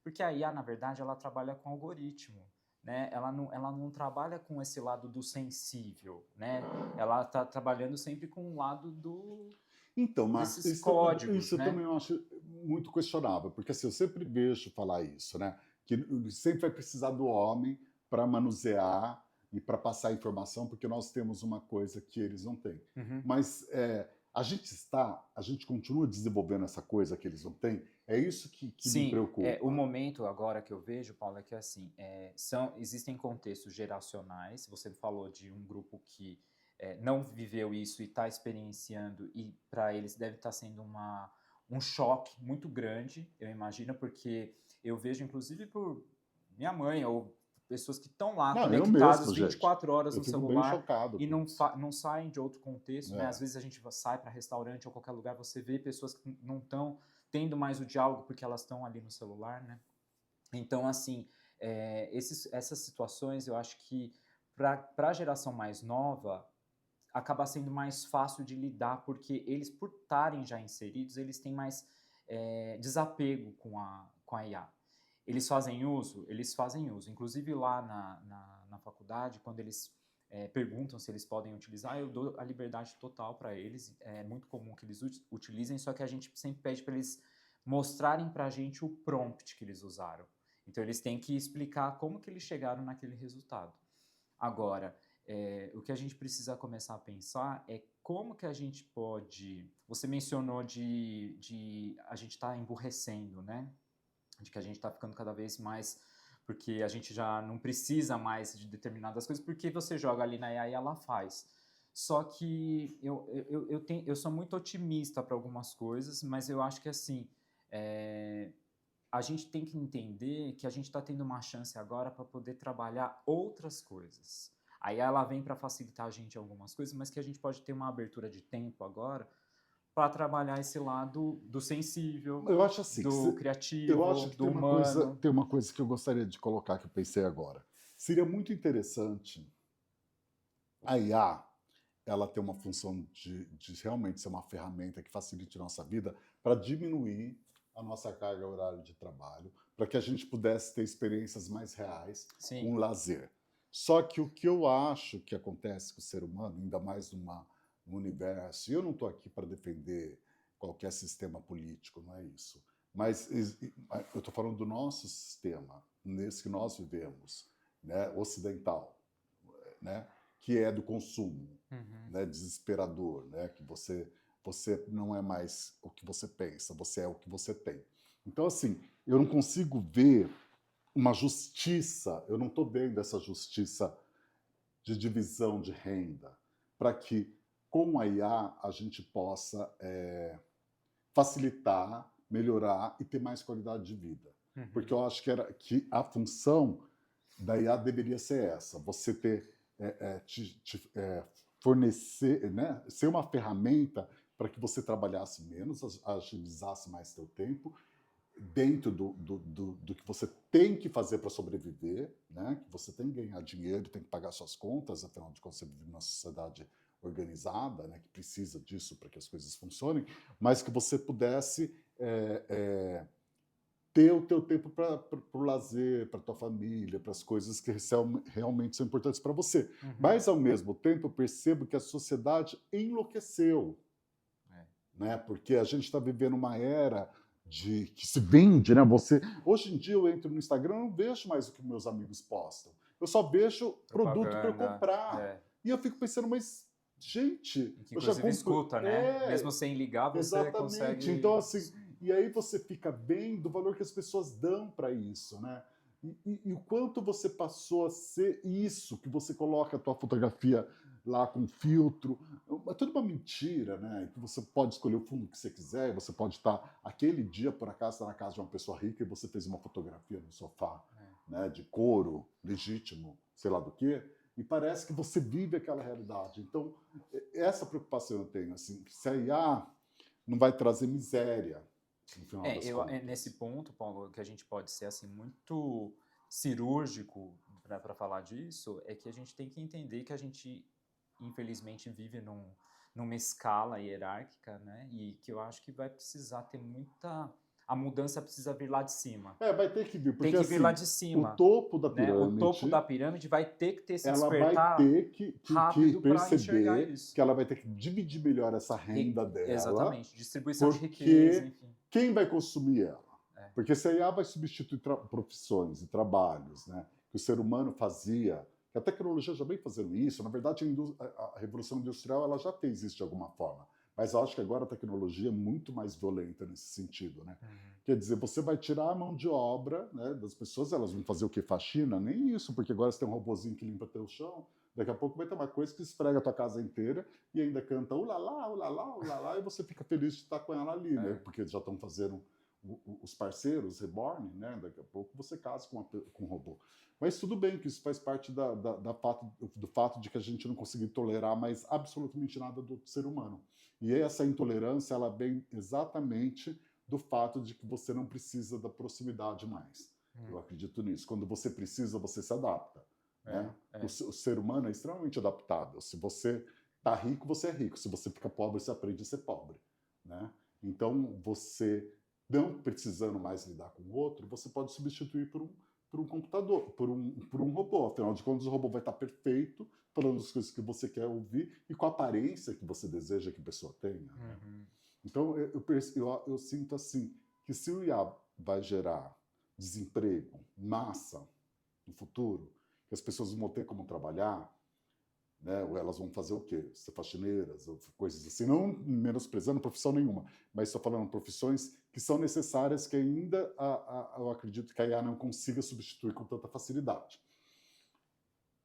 S2: porque a IA, na verdade, ela trabalha com algoritmo, né? Ela não trabalha com esse lado do sensível, né? Ela está trabalhando sempre com o lado
S1: Então, Marcos,
S2: desses códigos,
S1: isso eu
S2: né?
S1: também acho muito questionável, porque assim, eu sempre vejo falar isso, né? Que sempre vai precisar do homem para manusear e para passar informação, porque nós temos uma coisa que eles não têm.
S2: Uhum.
S1: Mas a gente continua desenvolvendo essa coisa que eles não têm. É isso que me
S2: Sim,
S1: preocupa.
S2: o momento agora que eu vejo, Paulo, é que assim, existem contextos geracionais. Você falou de um grupo que não viveu isso e está experienciando, e para eles deve estar sendo um choque muito grande, eu imagino, porque eu vejo, inclusive, por minha mãe ou pessoas que estão lá
S1: Não, eu
S2: conectadas
S1: mesmo, gente.
S2: 24 horas
S1: Eu
S2: no
S1: fico bem
S2: celular
S1: chocado
S2: e
S1: com isso.
S2: não saem de outro contexto, né?
S1: É.
S2: Às vezes a gente sai para restaurante ou qualquer lugar, você vê pessoas que não estão tendo mais o diálogo porque elas estão ali no celular, né? Então, assim, essas situações eu acho que para a geração mais nova acaba sendo mais fácil de lidar, porque eles, por estarem já inseridos, eles têm mais desapego com a IA. Eles fazem uso? Eles fazem uso. Inclusive lá na faculdade, quando eles perguntam se eles podem utilizar, eu dou a liberdade total para eles. É muito comum que eles utilizem, só que a gente sempre pede para eles mostrarem para a gente o prompt que eles usaram. Então eles têm que explicar como que eles chegaram naquele resultado. Agora, o que a gente precisa começar a pensar é como que a gente pode... Você mencionou de a gente estar emburrecendo, né? De que a gente está ficando cada vez mais... Porque a gente já não precisa mais de determinadas coisas, porque você joga ali na IA e ela faz. Só que eu sou muito otimista para algumas coisas, mas eu acho que assim... a gente tem que entender que a gente está tendo uma chance agora para poder trabalhar outras coisas. Aí ela vem para facilitar a gente algumas coisas, mas que a gente pode ter uma abertura de tempo agora para trabalhar esse lado do sensível,
S1: Eu acho assim,
S2: do
S1: eu
S2: criativo,
S1: acho que
S2: do humano.
S1: tem uma coisa que eu gostaria de colocar que eu pensei agora. Seria muito interessante a IA, ela ter uma função de realmente ser uma ferramenta que facilite a nossa vida para diminuir a nossa carga horária de trabalho, para que a gente pudesse ter experiências mais reais,
S2: Sim.
S1: um lazer. Só que o que eu acho que acontece com o ser humano, ainda mais no universo, e eu não estou aqui para defender qualquer sistema político, não é isso. Mas eu estou falando do nosso sistema, nesse que nós vivemos, né, ocidental, né, que é do consumo, né, desesperador, né, que você não é mais o que você pensa, você é o que você tem. Então, assim, eu não consigo ver uma justiça, eu não estou vendo essa justiça de divisão de renda, para que, com a IA, a gente possa facilitar, melhorar e ter mais qualidade de vida. Porque eu acho que a função da IA deveria ser essa, você ter, fornecer, né, ser uma ferramenta para que você trabalhasse menos, agilizasse mais seu tempo, dentro do que você tem que fazer para sobreviver, né, que você tem que ganhar dinheiro, tem que pagar suas contas, afinal de contas você vive numa sociedade organizada, né, que precisa disso para que as coisas funcionem, mas que você pudesse ter o teu tempo para o lazer, para a tua família, para as coisas que realmente são importantes para você. Mas, ao mesmo tempo, eu percebo que a sociedade enlouqueceu, né? Porque a gente está vivendo uma era que se vende, né? Hoje em dia eu entro no Instagram, eu não vejo mais o que meus amigos postam. Eu só vejo produto para eu
S2: Propaganda,
S1: comprar. E eu fico pensando, mas, gente,
S2: que
S1: eu já
S2: inclusive
S1: comprei.
S2: escuta, né? Mesmo sem ligar, você
S1: Exatamente.
S2: consegue...
S1: Então, assim, e aí você fica bem do valor que as pessoas dão para isso, né? E o quanto você passou a ser isso, que você coloca a tua fotografia lá com filtro, é tudo uma mentira, né? Que você pode escolher o fundo que você quiser, você pode estar, aquele dia, por acaso, está na casa de uma pessoa rica e você fez uma fotografia no sofá, né, de couro, legítimo, sei lá do quê, e parece que você vive aquela realidade. Então, essa preocupação eu tenho, assim, se a IA não vai trazer miséria, no final das contas.
S2: Nesse ponto, Paulo, que a gente pode ser assim muito cirúrgico para falar disso, é que a gente tem que entender que a gente, infelizmente, vive numa escala hierárquica, né? E que eu acho que vai precisar ter muita... A mudança precisa vir lá de cima.
S1: Vai ter que vir, porque
S2: Tem que vir lá
S1: assim,
S2: de
S1: o
S2: cima,
S1: topo da
S2: né? O topo da
S1: pirâmide,
S2: pirâmide vai ter que ter esse
S1: ela vai
S2: despertar
S1: ter que
S2: rápido para enxergar
S1: perceber
S2: isso.
S1: que ela vai ter que dividir melhor essa renda dela,
S2: Exatamente, distribuição de riqueza,
S1: porque
S2: enfim.
S1: quem vai consumir ela?
S2: É.
S1: Porque se a IA vai substituir profissões e trabalhos, né, que o ser humano fazia, que a tecnologia já vem fazendo isso, na verdade a Revolução Industrial ela já fez isso de alguma forma, mas eu acho que agora a tecnologia é muito mais violenta nesse sentido, né? Quer dizer, você vai tirar a mão de obra, né, das pessoas, elas vão fazer o que? Faxina? Nem isso, porque agora você tem um robozinho que limpa teu chão, daqui a pouco vai ter uma coisa que esfrega a tua casa inteira e ainda canta ulalá, ulalá, ulalá, e você fica feliz de estar com ela ali, né? Porque já estão fazendo os parceiros reborn, né? Daqui a pouco você casa com um robô. Mas tudo bem que isso faz parte do fato de que a gente não conseguir tolerar mais absolutamente nada do ser humano. E essa intolerância, ela vem exatamente do fato de que você não precisa da proximidade mais. Eu acredito nisso. Quando você precisa, você se adapta. Né? O ser humano é extremamente adaptável. Se você está rico, você é rico. Se você fica pobre, você aprende a ser pobre. Né? Então, você não precisando mais lidar com o outro, você pode substituir por um computador, por um robô. Afinal de contas, o robô vai estar perfeito, falando as coisas que você quer ouvir e com a aparência que você deseja que a pessoa tenha. Né? Então, eu sinto assim, que se o IA vai gerar desemprego, massa, no futuro, que as pessoas não vão ter como trabalhar, né? Ou elas vão fazer o quê? Ser faxineiras, ou coisas assim, não menosprezando profissão nenhuma, mas estou falando profissões que são necessárias que ainda eu acredito que a IA não consiga substituir com tanta facilidade.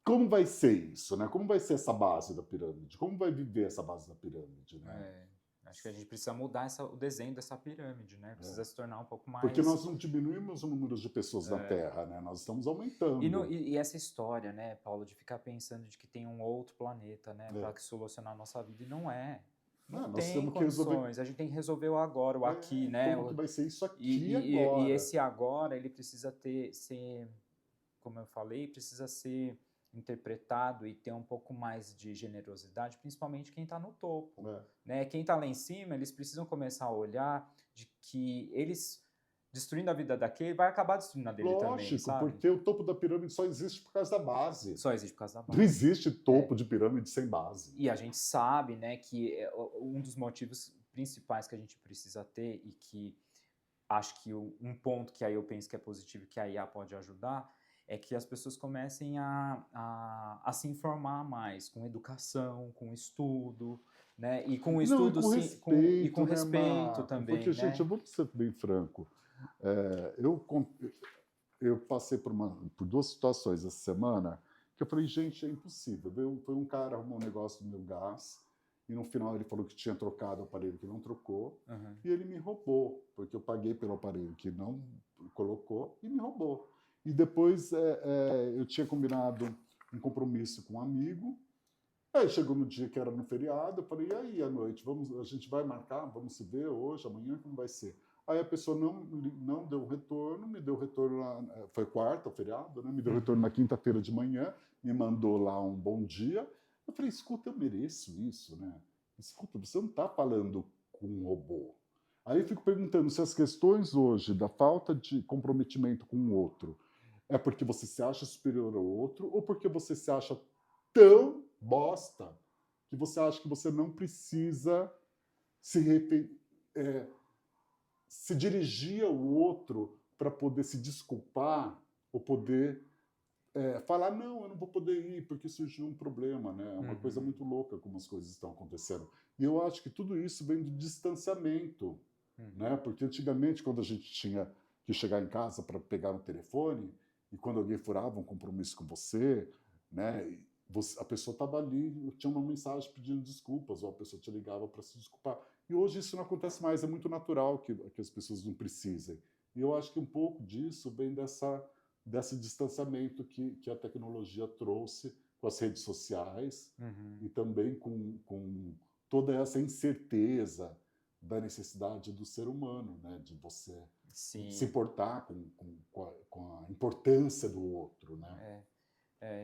S1: Como vai ser isso, né? Como vai ser essa base da pirâmide? Como vai viver essa base da pirâmide, né?
S2: Acho que a gente precisa mudar o desenho dessa pirâmide, né? Precisa se tornar um pouco mais...
S1: Porque nós não diminuímos o número de pessoas na Terra, né? Nós estamos aumentando.
S2: E essa história, né, Paulo, de ficar pensando de que tem um outro planeta, né, para solucionar a nossa vida, e não é. Não tem condições. A gente tem que resolver o agora, o aqui, né?
S1: Como que vai ser isso aqui agora?
S2: E esse agora, ele precisa ser, como eu falei, precisa ser interpretado e ter um pouco mais de generosidade, principalmente quem está no topo. Né? Quem está lá em cima, eles precisam começar a olhar de que eles, destruindo a vida daquele, vai acabar destruindo a dele também,
S1: Lógico,
S2: sabe?
S1: porque o topo da pirâmide só existe por causa da base.
S2: Só existe por causa da base.
S1: Não existe topo de pirâmide sem base.
S2: E a gente sabe, né, que um dos motivos principais que a gente precisa ter e que acho que um ponto que aí eu penso que é positivo, que a IA pode ajudar, é que as pessoas comecem a se informar mais com educação, com estudo, né? E com estudo,
S1: com
S2: sim,
S1: respeito,
S2: e com respeito
S1: né,
S2: também,
S1: porque,
S2: né?
S1: gente, eu vou ser bem franco. Eu passei por duas situações essa semana que eu falei, gente, é impossível. Foi um cara arrumou um negócio no meu gás e no final ele falou que tinha trocado o aparelho que não trocou e ele me roubou, porque eu paguei pelo aparelho que não colocou e me roubou. E depois eu tinha combinado um compromisso com um amigo. Aí chegou no dia que era no feriado, eu falei, e aí à noite, a gente vai marcar, vamos se ver hoje, amanhã, como vai ser? Aí a pessoa não deu retorno, me deu retorno lá, foi quarta, o feriado, né? Me deu retorno na quinta-feira de manhã, me mandou lá um bom dia. Eu falei, escuta, eu mereço isso, né? Escuta, você não está falando com um robô. Aí eu fico perguntando se as questões hoje da falta de comprometimento com o outro é porque você se acha superior ao outro ou porque você se acha tão bosta que você acha que você não precisa se dirigir ao outro para poder se desculpar ou poder falar, não, eu não vou poder ir porque surgiu um problema, né? É uma coisa muito louca como as coisas estão acontecendo. E eu acho que tudo isso vem do distanciamento, né? Porque antigamente, quando a gente tinha que chegar em casa para pegar no telefone, e quando alguém furava um compromisso com você, né? A pessoa estava ali, tinha uma mensagem pedindo desculpas, ou a pessoa te ligava para se desculpar. E hoje isso não acontece mais, é muito natural que as pessoas não precisem. E eu acho que um pouco disso vem desse distanciamento que a tecnologia trouxe com as redes sociais e também com toda essa incerteza da necessidade do ser humano, né? De você se importar com a importância do outro, né?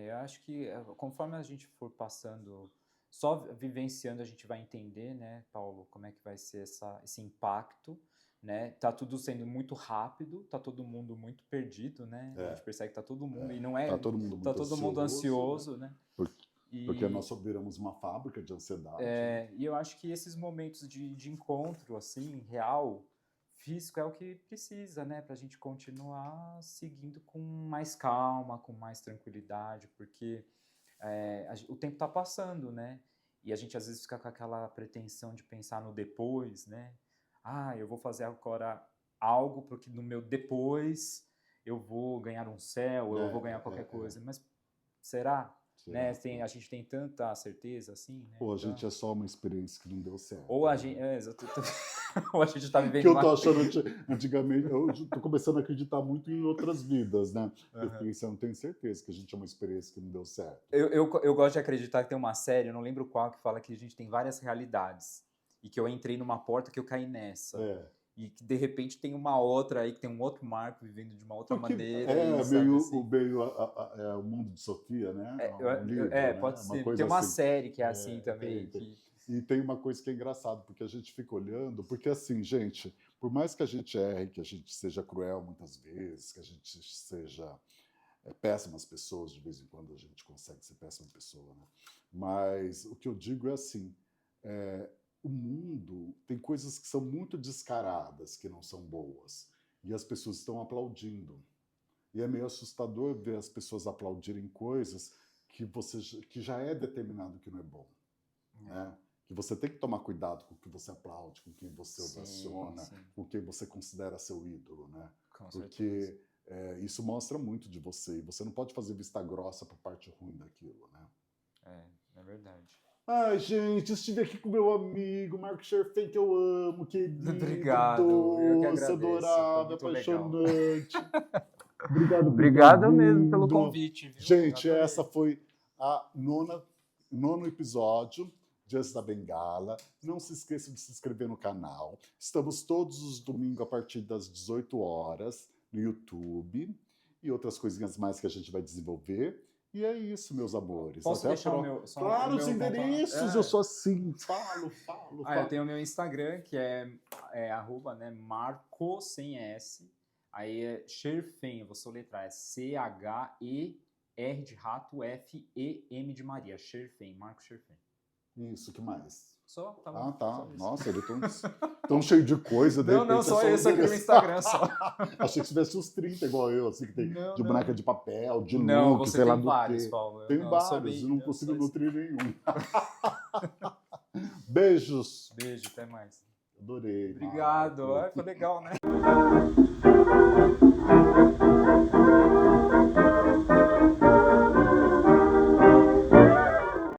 S2: Eu acho que conforme a gente for passando, só vivenciando, a gente vai entender, né, Paulo, como é que vai ser esse impacto, né? Tá tudo sendo muito rápido, tá todo mundo muito perdido, né? A gente percebe que tá todo mundo, e não é...
S1: Tá todo mundo muito
S2: tá todo mundo ansioso, né?
S1: Porque nós só viramos uma fábrica de ansiedade.
S2: E eu acho que esses momentos de encontro, assim, real, físico, é o que precisa, né? Pra gente continuar seguindo com mais calma, com mais tranquilidade, porque o tempo tá passando, né? E a gente às vezes fica com aquela pretensão de pensar no depois, né? Eu vou fazer agora algo porque no meu depois eu vou ganhar um céu, eu vou ganhar qualquer coisa. Mas será? Né? A gente tem tanta certeza assim, né?
S1: Ou a gente é só uma experiência que não deu certo.
S2: Ou a gente... ou a gente está vivendo...
S1: Que eu tô achando antigamente... Eu tô começando a acreditar muito em outras vidas, né? Eu não tenho certeza que a gente é uma experiência que não deu certo.
S2: Eu gosto de acreditar que tem uma série, eu não lembro qual, que fala que a gente tem várias realidades. E que eu entrei numa porta que eu caí nessa. E que, de repente, tem uma outra aí, que tem um outro Marco vivendo de uma outra maneira.
S1: Meio o mundo de Sofia, né?
S2: Pode ser. Tem uma série que é assim também.
S1: E tem uma coisa que é engraçada, porque a gente fica olhando, porque assim, gente, por mais que a gente erre, que a gente seja cruel muitas vezes, que a gente seja péssimas pessoas, de vez em quando a gente consegue ser péssima pessoa, né? Mas o que eu digo é assim, o mundo tem coisas que são muito descaradas, que não são boas, e as pessoas estão aplaudindo. E é meio assustador ver as pessoas aplaudirem coisas que já é determinado que não é bom, né? Que você tem que tomar cuidado com o que você aplaude, com quem você ovaciona, com quem você considera seu ídolo, né? Porque isso mostra muito de você, e você não pode fazer vista grossa para a parte ruim daquilo, né?
S2: É verdade.
S1: Ai, gente, estive aqui com meu amigo Marco Scherfen, que eu amo, querido,
S2: obrigado,
S1: doce, adorável, apaixonante.
S2: Obrigado mesmo pelo convite. Viu?
S1: Gente, essa foi a nono episódio de Anjos da Bengala. Não se esqueça de se inscrever no canal. Estamos todos os domingos a partir das 18 horas no YouTube e outras coisinhas mais que a gente vai desenvolver. E é isso, meus amores.
S2: Posso deixar o meu...
S1: Claro, os endereços, eu sou assim. Falo.
S2: Eu tenho o meu Instagram, que é @ né, Marco, sem S. Aí é Scherfen, eu vou soletrar, é CHER de rato, FEM de Maria. Scherfen, Marco Scherfen.
S1: Isso, que mais?
S2: Só, tá bom.
S1: Tá. Nossa, ele tão cheio de coisa.
S2: Não, só esse aqui no Instagram, só.
S1: Achei que tivesse uns 30 igual eu, assim, que tem de boneca de papel, de
S2: não,
S1: look, sei lá do quê.
S2: Vários, Paulo.
S1: Tem vários, eu não consigo nutrir nenhum. Beijos.
S2: Beijo, até mais.
S1: Adorei.
S2: Obrigado. Foi legal, né?